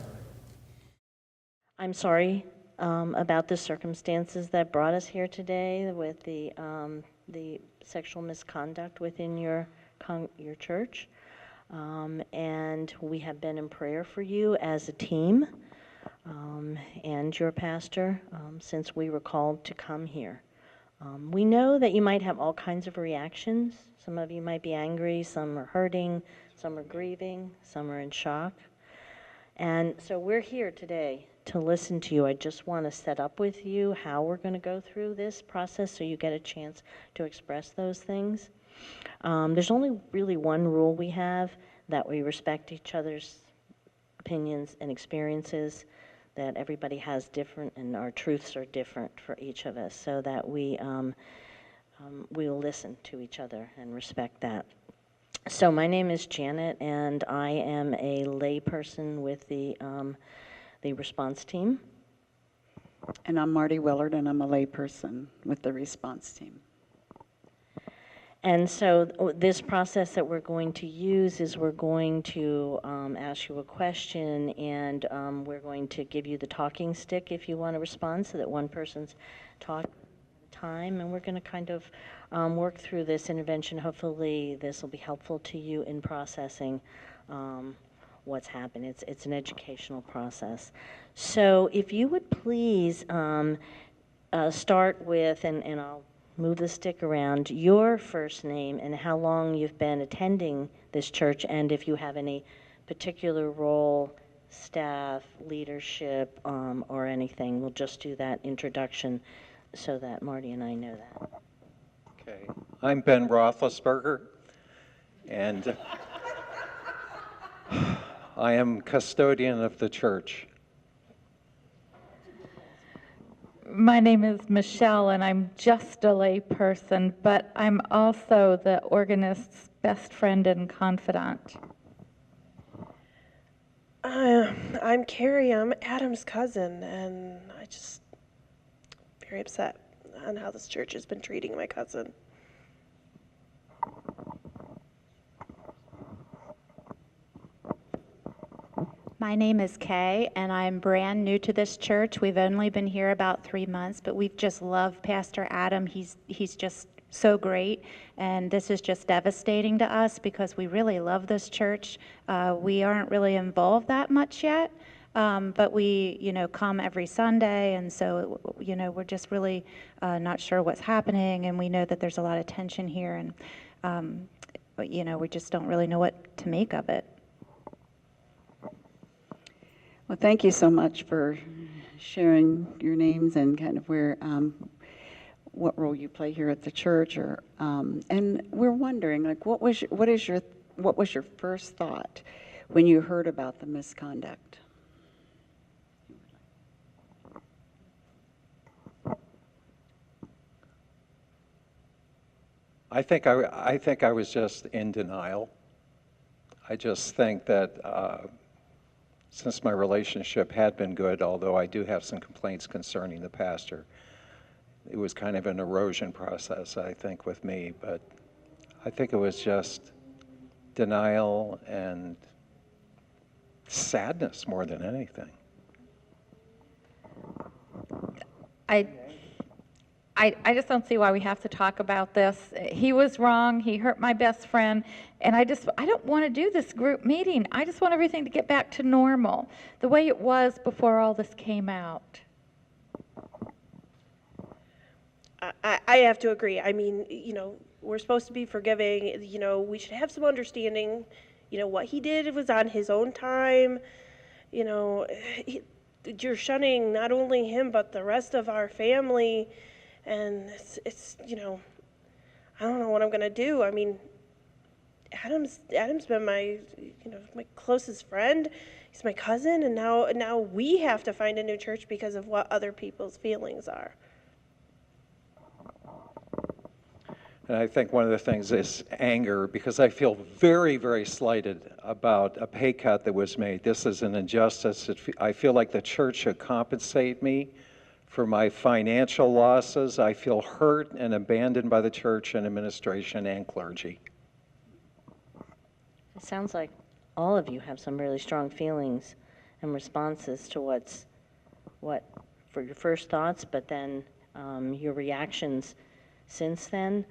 C: I'm sorry about the circumstances that brought us here today with the the sexual misconduct within your church. And we have been in prayer for you as a team and your pastor since we were called to come here. We know that you might have all kinds of reactions. Some of you might be angry, some are hurting, some are grieving, some are in shock. And so we're here today to listen to you. I just want to set up with you how we're going to go through this process so you get a chance to express those things. There's only really one rule we have, that we respect each other's opinions and experiences, that everybody has different and our truths are different for each of us, so that we'll listen to each other and respect that. So my name is Janet, and I am a lay person with the response team.
O: And I'm Marty Willard, and I'm a lay person with the response team.
C: And so this process that we're going to use is we're going to ask you a question, and we're going to give you the talking stick if you want to respond, so that one person's talking at a time. And we're going to kind of work through this intervention. Hopefully this will be helpful to you in processing what's happened. It's an educational process. So if you would please start with, and I'll move the stick around, your first name and how long you've been attending this church, and if you have any particular role, staff, leadership, or anything. We'll just do that introduction so that Marty and I know that.
M: Okay, I'm Ben Roethlisberger, and I am custodian of the church.
P: My name is Michelle, and I'm just a lay person, but I'm also the organist's best friend and confidant.
Q: I'm Carrie. I'm Adam's cousin, and I just very upset on how this church has been treating my cousin.
R: My name is Kay, and I'm brand new to this church. We've only been here about 3 months, but we've just loved Pastor Adam. He's just so great, and this is just devastating to us because we really love this church. We aren't really involved that much yet, but we, come every Sunday, and so, we're just really not sure what's happening, and we know that there's a lot of tension here, and, we just don't really know what to make of it.
O: Well, thank you so much for sharing your names and kind of where, what role you play here at the church. And we're wondering, like, what was your first thought when you heard about the misconduct?
M: I think I was just in denial. I just think that since my relationship had been good, although I do have some complaints concerning the pastor, it was kind of an erosion process, I think, with me. But I think it was just denial and sadness more than anything.
P: I just don't see why we have to talk about this. He was wrong. He hurt my best friend. And I don't want to do this group meeting. I just want everything to get back to normal, the way it was before all this came out.
Q: I have to agree. I mean, we're supposed to be forgiving. We should have some understanding. What he did was on his own time. You're shunning not only him, but the rest of our family. And it's I don't know what I'm gonna do. I mean, Adam's been my my closest friend. He's my cousin, and now we have to find a new church because of what other people's feelings are.
M: And I think one of the things is anger, because I feel very, very slighted about a pay cut that was made. This is an injustice. I feel like the church should compensate me for my financial losses. I feel hurt and abandoned by the church and administration and clergy.
C: It sounds like all of you have some really strong feelings and responses to what for your first thoughts, but then your reactions since then.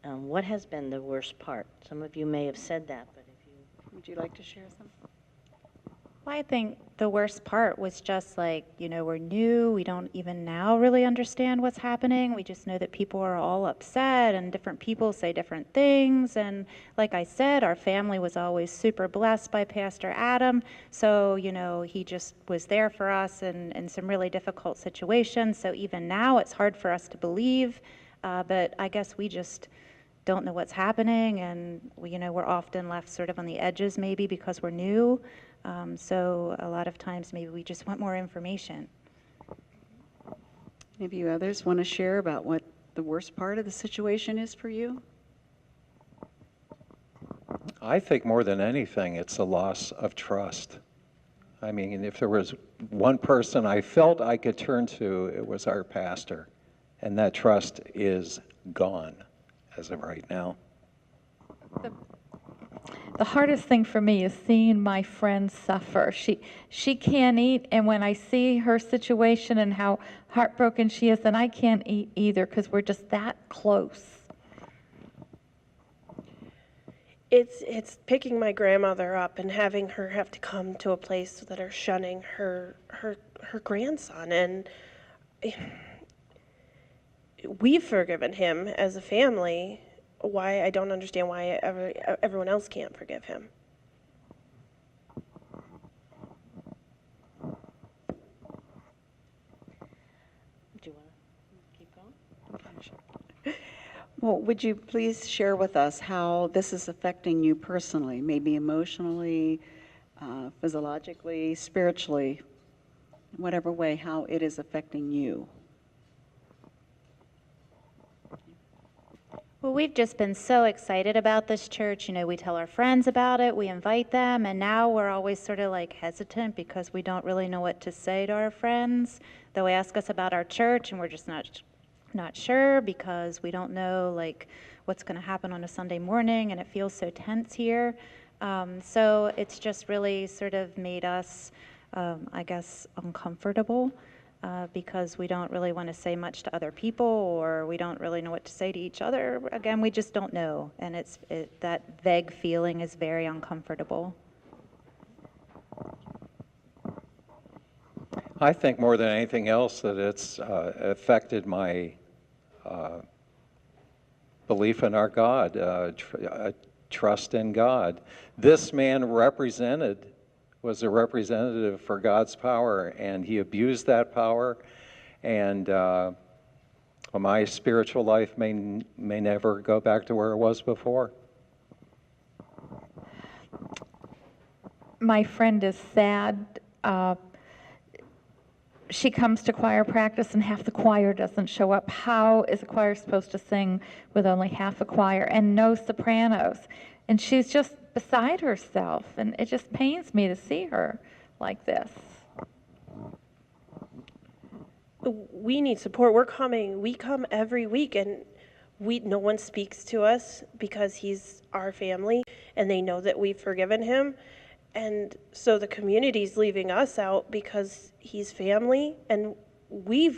C: What has been the worst part? Some of you may have said that, but if you...
O: Would you like to share some?
R: Well, I think the worst part was just like, we're new. We don't even now really understand what's happening. We just know that people are all upset and different people say different things. And like I said, our family was always super blessed by Pastor Adam. So, he just was there for us in some really difficult situations. So even now it's hard for us to believe. But I guess we just don't know what's happening. And, we're often left sort of on the edges maybe because we're new. So a lot of times maybe we just want more information.
O: Any of you others want to share about what the worst part of the situation is for you?
M: I think more than anything, it's a loss of trust. I mean, if there was one person I felt I could turn to, it was our pastor. And that trust is gone as of right now.
P: The hardest thing for me is seeing my friend suffer. She can't eat, and when I see her situation and how heartbroken she is, then I can't eat either because we're just that close.
Q: It's picking my grandmother up and having her have to come to a place that are shunning her grandson, and we've forgiven him as a family. Why I don't understand why everyone else can't forgive him.
C: Do you want to keep going?
O: Well, would you please share with us how this is affecting you personally, maybe emotionally, physiologically, spiritually, whatever way, how it is affecting you?
R: Well, we've just been so excited about this church. We tell our friends about it, we invite them, and now we're always sort of like hesitant because we don't really know what to say to our friends. They'll ask us about our church, and we're just not sure because we don't know like what's going to happen on a Sunday morning, and it feels so tense here. So it's just really sort of made us, I guess, uncomfortable. Because we don't really want to say much to other people, or we don't really know what to say to each other. Again, we just don't know, and that vague feeling is very uncomfortable.
M: I think more than anything else that it's affected my belief in our God, trust in God. This man was a representative for God's power, and he abused that power, and my spiritual life may never go back to where it was before.
P: My friend is sad. She comes to choir practice and half the choir doesn't show up. How is a choir supposed to sing with only half a choir and no sopranos? And she's just beside herself, and it just pains me to see her like this.
Q: We need support. We come every week, and no one speaks to us because he's our family, and they know that we've forgiven him. And so the community's leaving us out because he's family, and we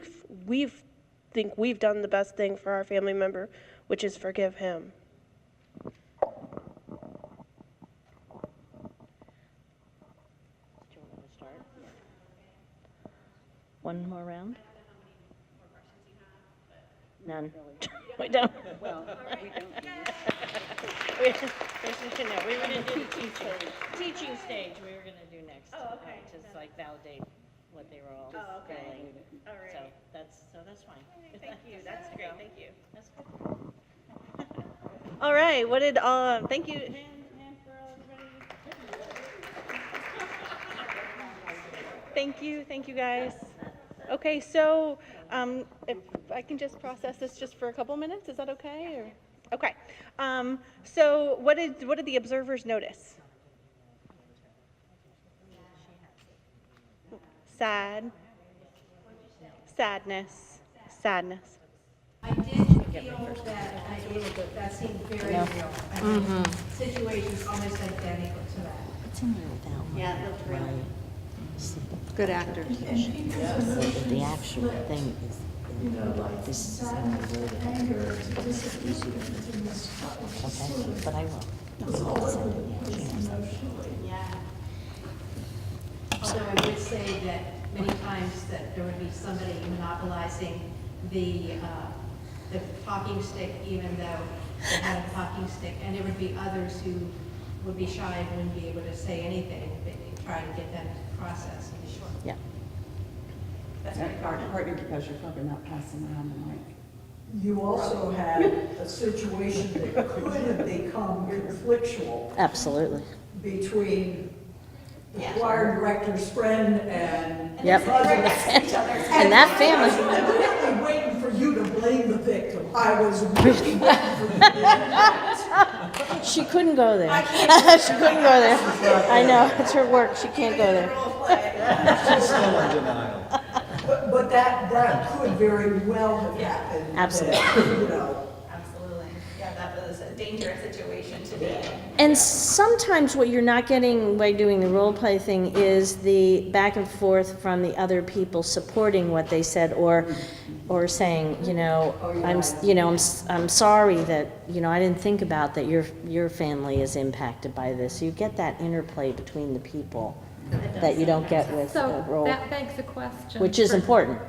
Q: think we've done the best thing for our family member, which is forgive him.
C: One more round? None. We don't.
O: Well, we don't.
C: We were going to do teaching stage. We were going to do next.
F: Oh, okay.
C: Just like validate what they were all
F: okay.
C: feeling.
F: All right.
C: So that's fine.
F: Thank you. That's great. Thank you.
C: That's good.
F: All right. Thank you. Hand for everybody. Thank you guys. Okay, so if I can just process this just for a couple minutes, is that okay? Okay. So what did the observers notice? Sadness.
G: I did feel that seemed very real. I mean, situations almost identical to that.
C: It's in there without me.
G: Yeah, it looked real.
C: Right.
K: Good actors.
C: The actual thing is
H: you know, like sadness, anger, disappointment in this
C: Okay, but I will.
H: was all over the place emotionally.
L: Yeah. Although I would say that many times that there would be somebody monopolizing the talking stick, even though they had a talking stick, and there would be others who would be shy and wouldn't be able to say anything, but try to get them to process and be sure.
C: Yeah.
L: That's very common.
O: Partner, because you're probably not passing around the mic.
J: You also had a situation that could have become conflictual
C: Absolutely.
J: between the choir director's friend and
C: Yep.
J: the president.
C: And that family.
J: I was really waiting for you to blame the victim. I was really waiting for you to blame that.
C: She couldn't go there. She couldn't go there. I know, it's her work, she can't go there.
M: She's still in denial.
J: But that could very well have happened.
C: Absolutely.
J: You know.
D: Absolutely. Yeah, that was a dangerous situation to be in.
C: And sometimes what you're not getting by doing the role play thing is the back and forth from the other people supporting what they said, or saying, I'm sorry that, I didn't think about that your family is impacted by this. You get that interplay between the people that you don't get with the
P: So
C: role,
P: that begs a question.
C: which is important.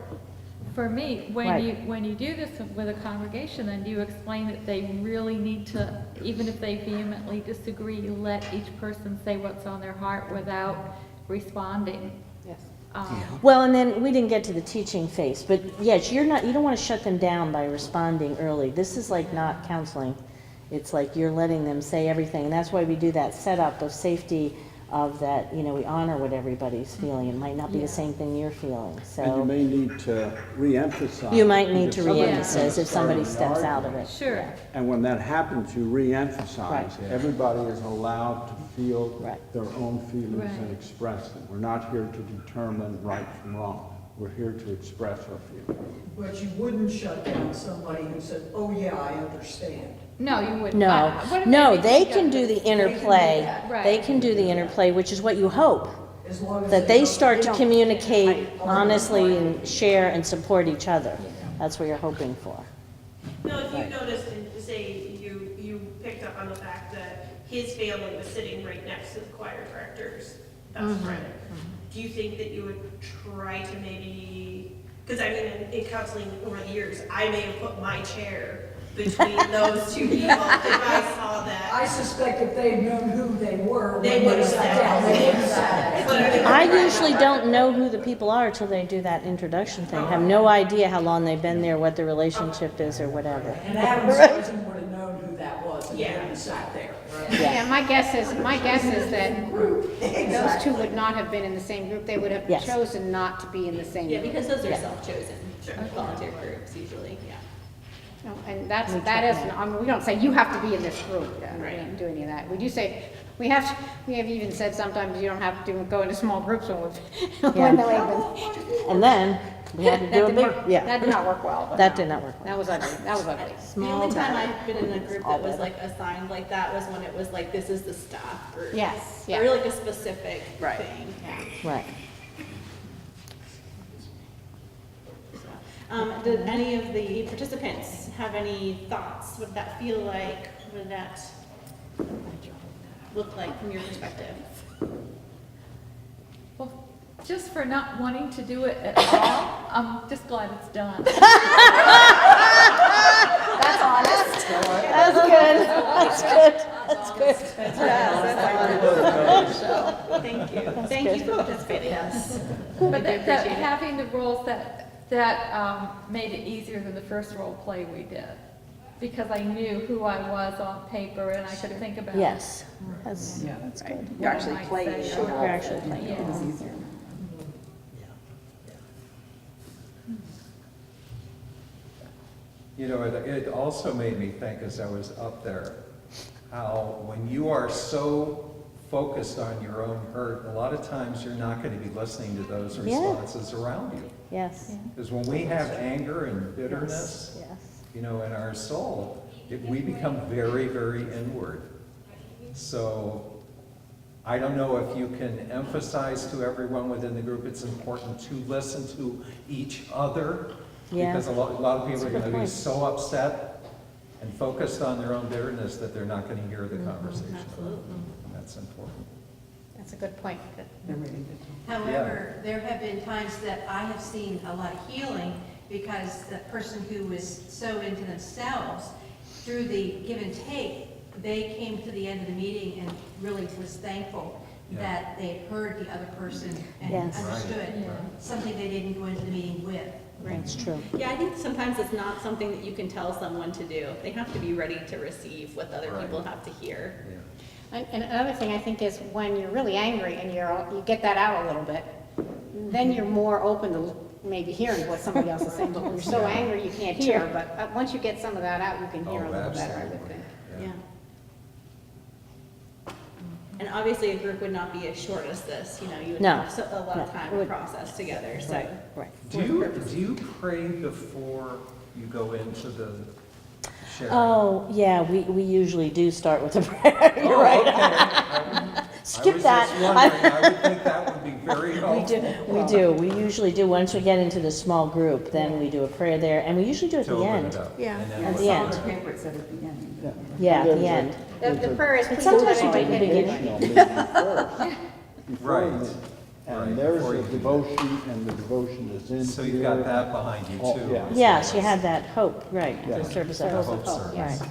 P: For me,
C: Right.
P: when you do this with a congregation, then you explain that they really need to, even if they vehemently disagree, let each person say what's on their heart without responding.
E: Yes.
C: Well, and then we didn't get to the teaching phase, but yes, you don't want to shut them down by responding early. This is like not counseling. It's like you're letting them say everything, and that's why we do that setup of safety of that, we honor what everybody's feeling. It might not be the same thing you're feeling, so.
I: And you may need to re-emphasize.
C: You might need to
I: because somebody's
C: re-emphasize if somebody
I: starting the
C: steps out of
I: argument.
C: it.
P: Sure.
I: And when that happens, you re-emphasize.
C: Right.
I: Everybody is allowed to feel
C: Right.
I: their own feelings and
P: Right.
I: express them. We're not here to determine right from wrong. We're here to express our feelings.
J: But you wouldn't shut down somebody who said, oh yeah, I understand.
P: No, you wouldn't.
C: No,
P: What if
C: no,
P: they
C: they
P: think
C: can
P: of
C: do
P: this?
C: the interplay.
P: Right.
C: They can do the interplay, which is what you hope.
J: As long as
C: That they
J: don't-
C: start to
J: don't-
C: communicate honestly and share and support each other. That's what you're hoping for.
Q: No, if you noticed, and say you picked up on the fact that his family was sitting right next to the choir director's best friend, do you think that you would try to maybe, because I mean, in counseling over the years, I may have put my chair between those two people if I saw that.
J: I suspect if they'd known who they were,
Q: They
J: when
Q: would have
J: sat
Q: said
J: down,
Q: that.
J: they would have sat down.
C: I usually don't know who the people are until they do that introduction thing. I have no idea how long they've been there, what the relationship is or whatever.
J: And Adam Sargent would have known who that was, and he would have sat there.
E: Yeah, my guess is that those two would not have been in the same group. They would have
C: Yes.
E: chosen not to be in the same
D: Yeah,
E: group.
D: because those are
C: Yeah.
D: self-chosen volunteer groups usually, yeah.
E: No, and that is, we don't say you have to be in this group. We don't do any of that. We do say, we have even said sometimes you don't have to go into small groups when we've, when they've been.
C: And then we had to do a big,
E: That did not work well. but
C: That
E: no.
C: did not work well.
E: That was ugly. That was ugly.
D: The only time I've been in a group that was like assigned like that was when it was like, this is the staff group.
E: Yes, yeah.
D: Or like a specific thing.
C: Right.
D: Did any of the participants have any thoughts? What did that feel like? What did that look like from your perspective?
P: Well, just for not wanting to do it at all, I'm just glad it's done.
C: That's honest. That's good. That's good. That's good.
D: Thank you.
C: That's
D: Thank you
C: good.
D: for participating.
P: But that having the roles that made it easier than the first role play we did. Because I knew who I was on paper and I could think about.
C: Yes, that's good.
K: You're actually playing.
C: You're actually playing.
P: Yes.
M: It also made me think as I was up there, how when you are so focused on your own hurt, a lot of times you're not going to be listening to those responses around you.
C: Yes.
M: Because when we have anger and bitterness,
C: Yes.
M: in our soul, we become very, very inward. So I don't know if you can emphasize to everyone within the group, it's important to listen to each other
C: Yeah.
M: Because a lot of people are
C: That's a good
M: going to be
C: point.
M: so upset and focused on their own bitterness that they're not going to hear the conversation.
D: Absolutely.
M: And that's important.
E: That's a good point.
S: However, there have been times that I have seen a lot of healing because the person who was so into themselves, through the give and take, they came to the end of the meeting and really was thankful
M: Yeah.
S: that they had heard the other person and
C: Yes.
S: understood
M: Right.
S: something they didn't go into the meeting with.
C: That's true.
D: Yeah, I think sometimes it's not something that you can tell someone to do. They have to be ready to receive what other people have to hear.
E: And another thing I think is when you're really angry and you get that out a little bit, then you're more open to maybe hearing what somebody else is saying. But when you're so angry, you can't hear. But once you get some of that out, you can hear a little better, I would think.
D: Yeah. And obviously, a group would not be as short as this, you know, you would
C: No.
D: have a lot of
C: No.
D: time to process together, so.
C: Right.
M: Do you pray before you go into the sharing?
C: Oh, yeah, we usually do start with a prayer. You're right. Skip that.
M: I was just wondering, I would think that would be very helpful.
C: We do. We usually do. Once we get into the small group, then we do a prayer there, and we usually do it at
M: To
C: the
M: open
C: end.
M: it up.
G: Yeah.
M: And then
C: At
M: what-
C: the end.
O: Paper it said at the end.
C: Yeah, at the end.
E: The prayer is
C: But
E: please
C: sometimes
E: let
C: you do
E: everybody
C: it
E: get
C: at the
E: it.
C: beginning.
M: Right.
I: And
M: Right,
I: there's
M: before
I: a
M: you do that.
I: devotion, and the devotion is in here.
M: So you've got that behind you
I: Oh,
M: too.
I: yeah.
C: Yes, you had that hope, right,
I: Yeah.
C: the service of
M: The
C: hope.
M: hope service.
C: Right.